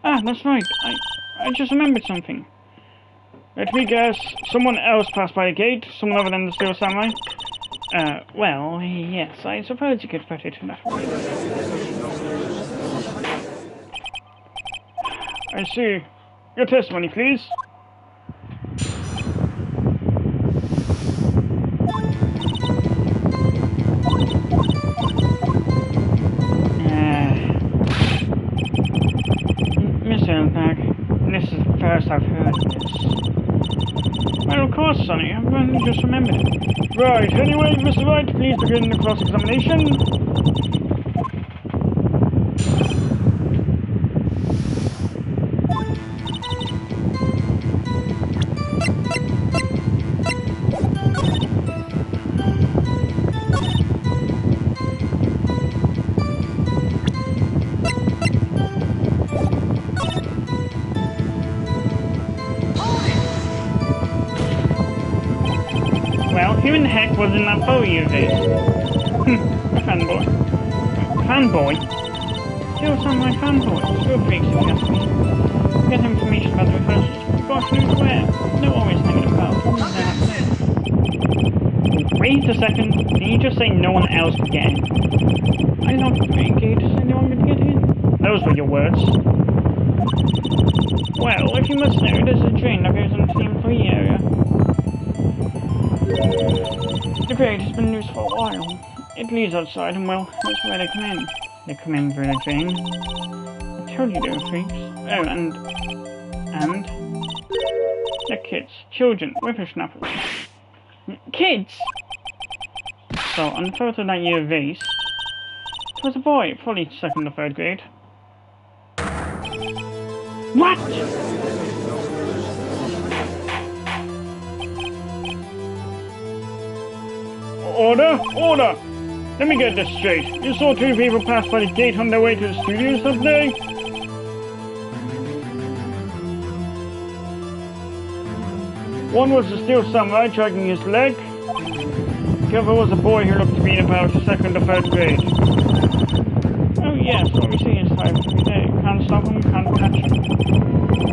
Ah, that's right. I just remembered something. Let me guess. Someone else passed by the gate? Someone other than the Steel Samurai? Well, yes, I suppose you could put it in that way. I see. Your testimony, please. This is the first I've heard of this. Well, of course, Sonny. I've only just remembered it. Right. Anyway, Mr. Wright, please begin the cross-examination. Who in the heck was in that photo you did? A fanboy. Fanboy? Still sound like fanboy. Still freaks if you ask me. Get information about the rehearsals. Gosh knows where. They're always hanging about. Wait a second. Did you just say no one else could get in? I locked the main gate so no one could get in. Those were your words. Well, if you must know, there's a drain that goes into the employee area. The grate has been loose for a while. It leads outside and, well, that's where they come in. They come in through the drain. I told you they were freaks. Oh, and... They're kids. Children. Whippersnappers. Kids! So, on the photo that you erased, it was a boy, probably 2nd or 3rd grade. What?! Order! Order! Let me get this straight. You saw 2 people pass by the gate on their way to the studios that day? One was the Steel Samurai dragging his leg. The other was a boy who looked to be in about 2nd or 3rd grade. Oh yes, what we see inside every day. Can't stop him, can't catch him.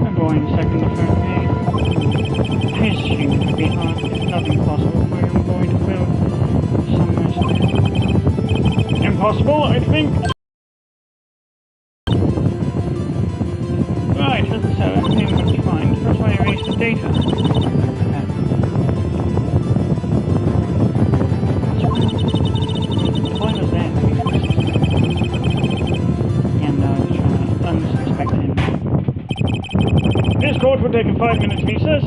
A boy in 2nd or 3rd grade. I assume it would be hard. It's not impossible for a young boy to build. Impossible, I think. Right, as I said, everything looks fine. That's why I erased the data. Why was that? Yeah, no, I was trying to unsuspect him. This court will take a 5-minute recess.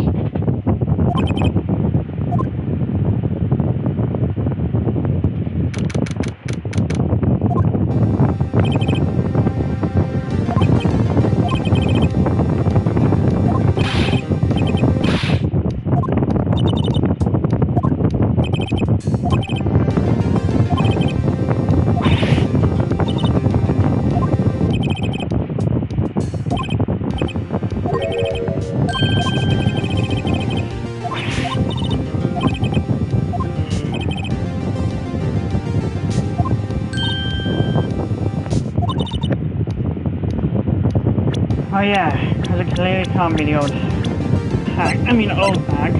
yeah, because it clearly can't be the old hag. I mean, old bag.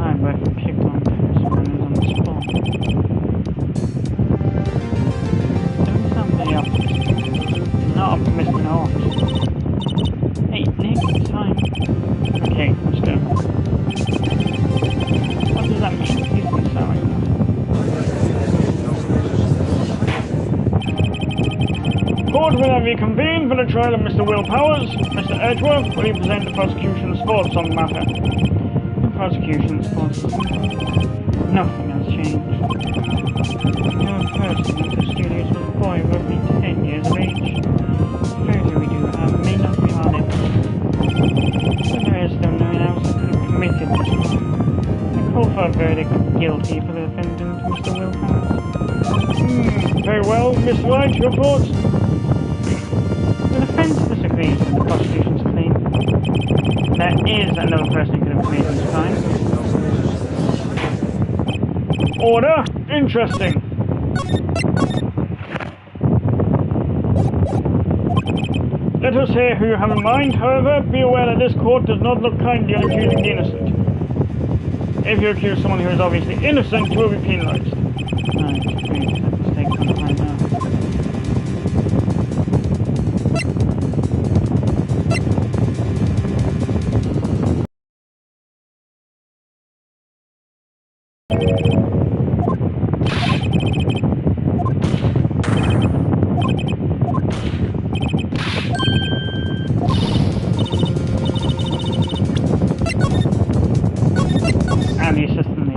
I worth picked on person who's on the spot. Doing something else. Not optimistic not. Hey, Nick, it's time. Okay, let's go. What does that mean? He's going to sound like that. Court will have reconvened for the trial of Mr. Will Powers. Mr. Edgeworth, will you present the prosecution's thoughts on the matter? The prosecution's thoughts. Nothing has changed. No person at the studios was a boy roughly 10 years of age. The verdict we do have may not be on it. But there is still no one else that could have committed this crime. I call for a verdict of guilty for the defendant, Mr. Will Powers. Very well, Mr. Wright, your thoughts? The defense disagrees with the prosecution's claim. There is another person who could have committed this crime. Order? Interesting. Let us hear who you have in mind. However, be aware that this court does not look kindly on accusing the innocent. If you accuse someone who is obviously innocent, you will be penalized. Right, great. Let's take some time now. And the assistant lady.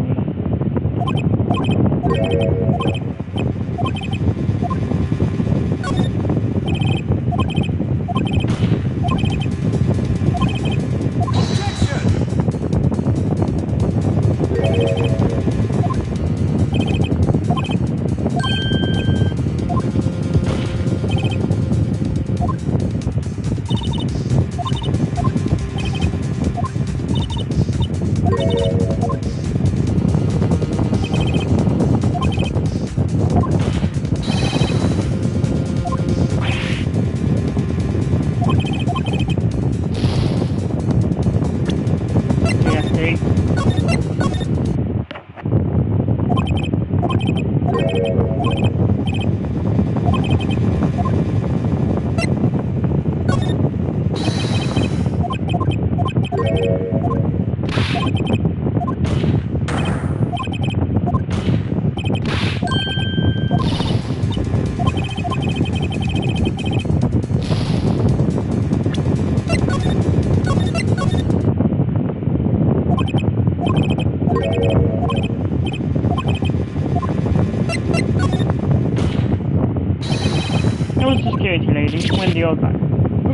Security lady, Wendy Oldback.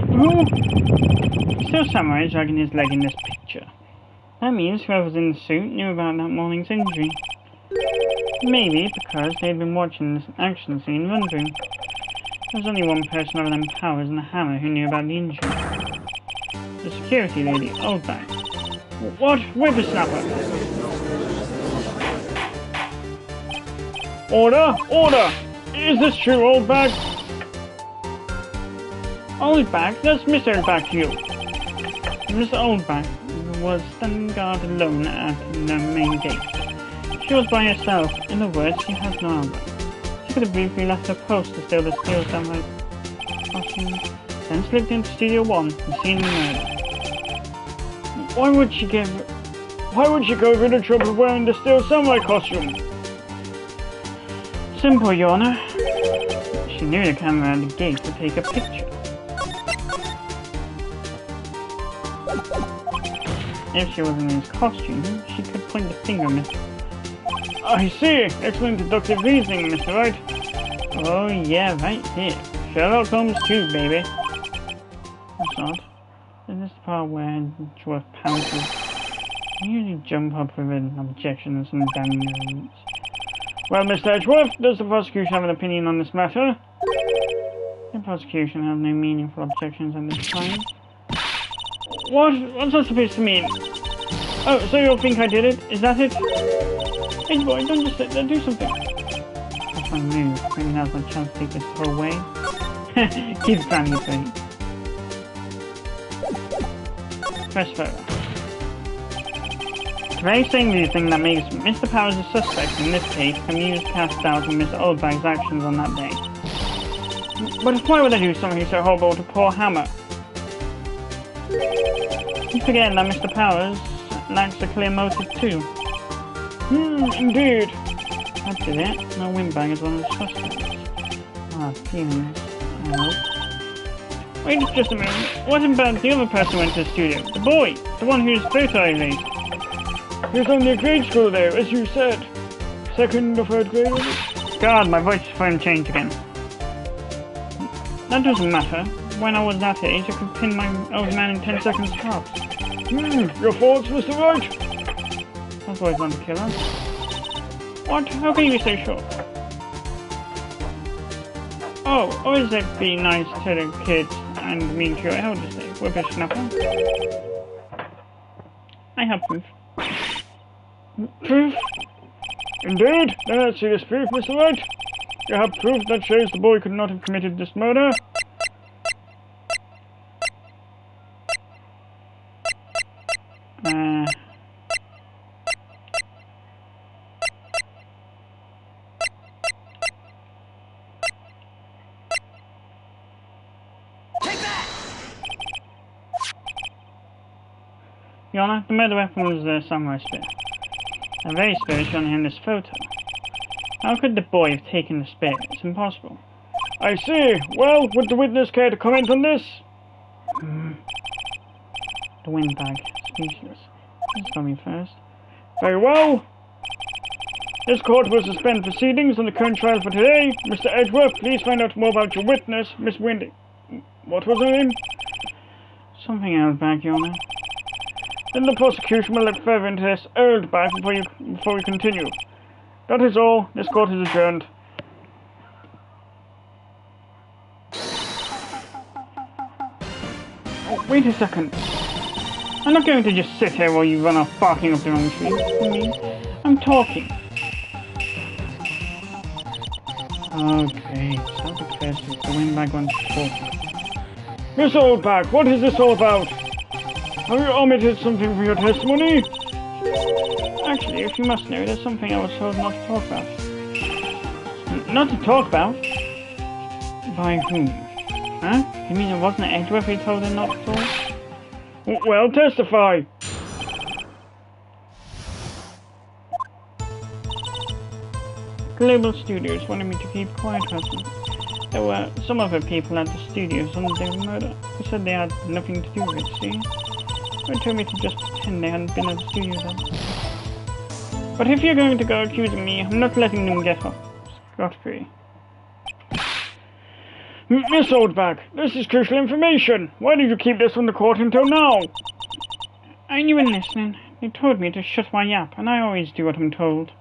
Who? Still samurai dragging his leg in this picture. That means whoever's in the suit knew about that morning's injury. Maybe because they'd been watching this action scene run through. There's only one person other than Powers and the Hammer who knew about the injury. The security lady, Oldback. What? Whippersnapper! Order! Order! Is this true, Oldback? Oldback? That's Miss Oldback, you. Miss Oldback was standing guard alone at the main gate. She was by herself. In other words, she has no alibi. She could have briefly left her post to steal the steel samurai costume, then slipped into Studio 1 and seen the murder. Why would she go through the trouble of wearing the steel samurai costume? Simple, Your Honor. She knew the camera at the gate would take a picture. If she was in his costume, she could point the finger at Mr. I see! Excellent deductive reasoning, Mr. Wright. Oh yeah, right here. Sherlock Holmes too, baby. That's odd. Is this the part where Edgeworth pounces? I usually jump up with an objection and some damning evidence. Well, Mr. Edgeworth, does the prosecution have an opinion on this matter? The prosecution has no meaningful objections at this time. What's that supposed to mean? Oh, so you think I did it? Is that it? Hey boy, don't just sit there, do something. That's my move. Maybe now's my chance to take this the whole way. Keep trying to think. Press further. It's a very singular thing that makes Mr. Powers a suspect in this case can use cast doubt on Mr. Oldbag's actions on that day. But why would I do something so horrible to poor Hammer? You forget that Mr. Powers lacks a clear motive too. Indeed. That's it. No windbag is one of the suspects. Ah, feeling this. I hope. Wait just a minute. What about the other person who went to the studio? The boy! The one whose photo I raised. He was only a grade school though, as you said. Second or third grade, was it? God, my voice phone changed again. That doesn't matter. When I was that age, I could pin my old man in 10 seconds tops. Your thoughts, Mr. Wright? That's always one to kill us. What? How can you be so sure? Oh, always be nice to the kids and mean to your elders, whippersnapper. I have proof. Proof? Indeed? Then let's see this proof, Mr. Wright. You have proof that shows the boy could not have committed this murder. Take that! Your Honor, the murder weapon was the samurai spear. A very spear is shown here in this photo. How could the boy have taken the spear? It's impossible. I see. Well, would the witness care to comment on this? The windbag. Speechless. Let's go me first. Very well. This court will suspend proceedings on the current trial for today. Mr. Edgeworth, please find out more about your witness, Miss Windy. What was her name? Something Oldbag, Your Honor. Then the prosecution will look further into this Oldbag before we continue. That is all. This court is adjourned. Oh, wait a second. I'm not going to just sit here while you run off barking up the wrong tree. I'm talking. Okay, stop it first. The windbag wants to talk. Miss Oldbag, what is this all about? Have you omitted something from your testimony? Actually, if you must know, there's something I was told not to talk about. Not to talk about? By whom? Huh? You mean it wasn't Edgeworth who told her not to talk? Well, testify! Global Studios wanted me to keep quiet about them. There were some other people at the studios on the day of the murder who said they had nothing to do with it, see? They told me to just pretend they hadn't been at the studios then. But if you're going to go accusing me, I'm not letting them get off scot-free. Miss Oldbag, this is crucial information. Why did you keep this from the court until now? I knew in listening. They told me to shut my yap, and I always do what I'm told.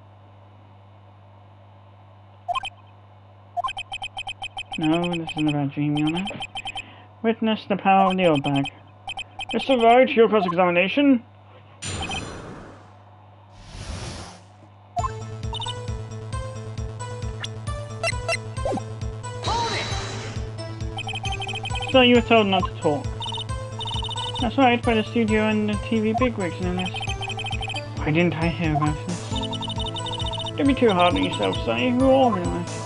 No, this isn't about dream, Your Honor. Witness the power of the Oldbag. Mr. Wright, your cross-examination. So you were told not to talk. That's right, by the studio and the TV bigwigs in this. Why didn't I hear about this? Don't be too hard on yourself, Sonny. We're all realize.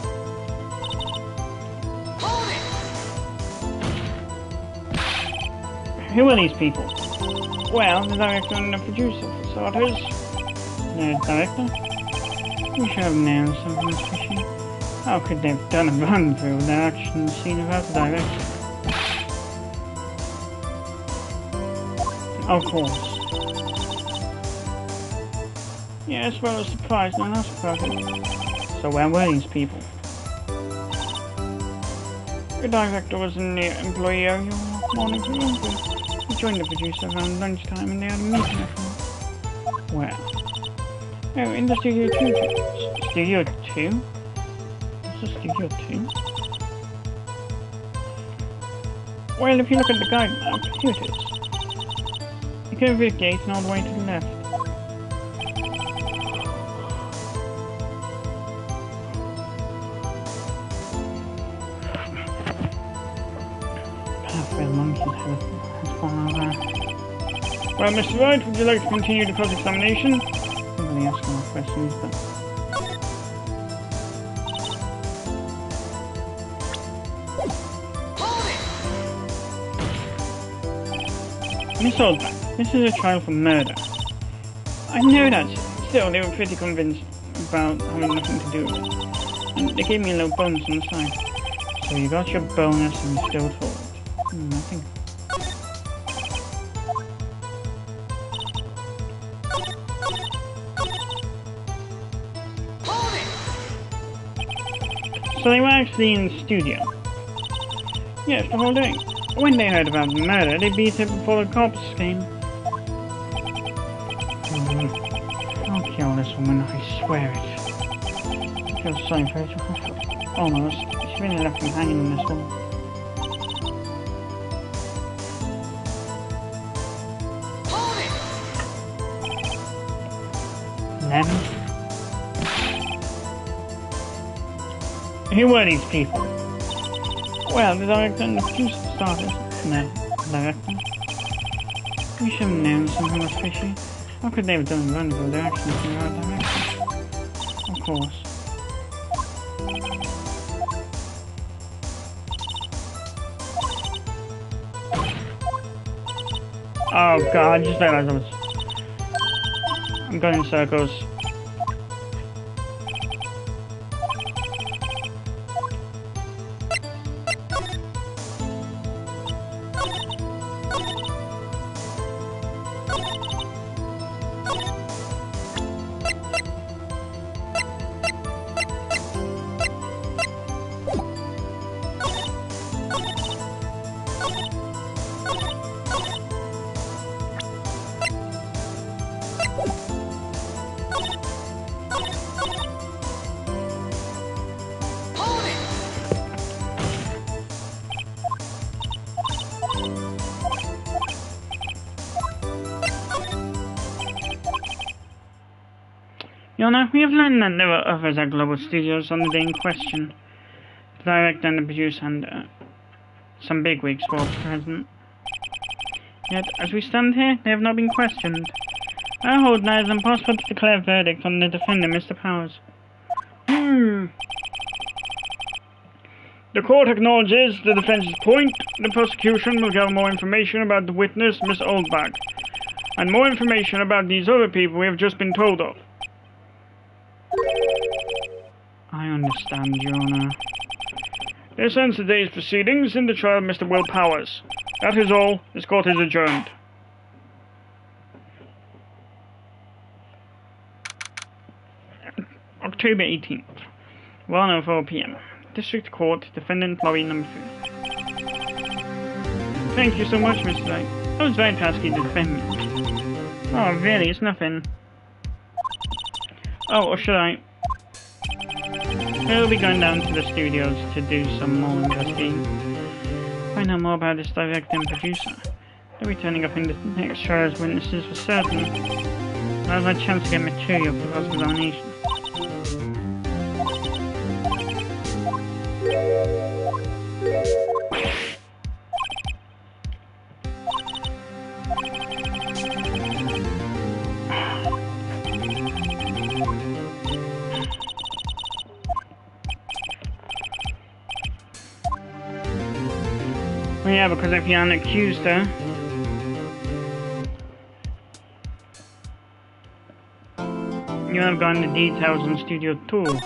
Who are these people? Well, the director and the producer, for starters. The director? We should have known something was fishy. How could they have done a run-through of their action scene without the director? Of course. Yes, well, I was surprised and asked about it. So where were these people? The director was in the employee area morning for lunch. He joined the producer around lunchtime and they had a meeting after. Where? Oh, in the Studio 2. Studio 2? What's the Studio 2? Well, if you look at the guide map, here it is. You go over the gate and all the way to the left. monkey's head has fallen over. Well, Mr. Wright, would you like to continue the cross-examination? I'm really asking more questions, but... Miss Oldback, this is a trial for murder. I know that. Still, they were pretty convinced about having nothing to do with it. And they gave me a little bonus on the side. So you got your bonus and you still told. Nothing. So they were actually in the studio. Yes, the whole day. When they heard about the murder, they beat it before the cops came. I'll kill this woman, I swear it. I feel sorry for her. Almost. She really left me hanging in this one. Then? Who were these people? Well, the director and the producer started. No, director. We should have known something was fishy. How could they have done a run with their actions in the right direction? Of course. Oh god, I just realized I'm going in circles. Your Honor, we have learned that there were others at Global Studios on the day in question. The director and the producer and some bigwigs were present. Yet, as we stand here, they have not been questioned. I hold that it is impossible to declare a verdict on the defendant, Mr. Powers. The court acknowledges the defense's point. The prosecution will gather more information about the witness, Miss Oldback, and more information about these other people we have just been told of. I understand, Your Honor. This ends today's proceedings in the trial of Mr. Will Powers. That is all. This court is adjourned. October 18th, 1:04 p.m. District Court, Defendant Lobby Number 3. Thank you so much, Mr. Wright. I was very tasky to defend me. Oh, really? It's nothing. Oh, or should I? We'll be going down to the studios to do some more investigating. Find out more about this director and producer. They'll be turning up in the next trial as witnesses for certain. I'll have a chance to get material for cross-examination. Yeah, because if you unaccused her, you have gotten the details on Studio 2.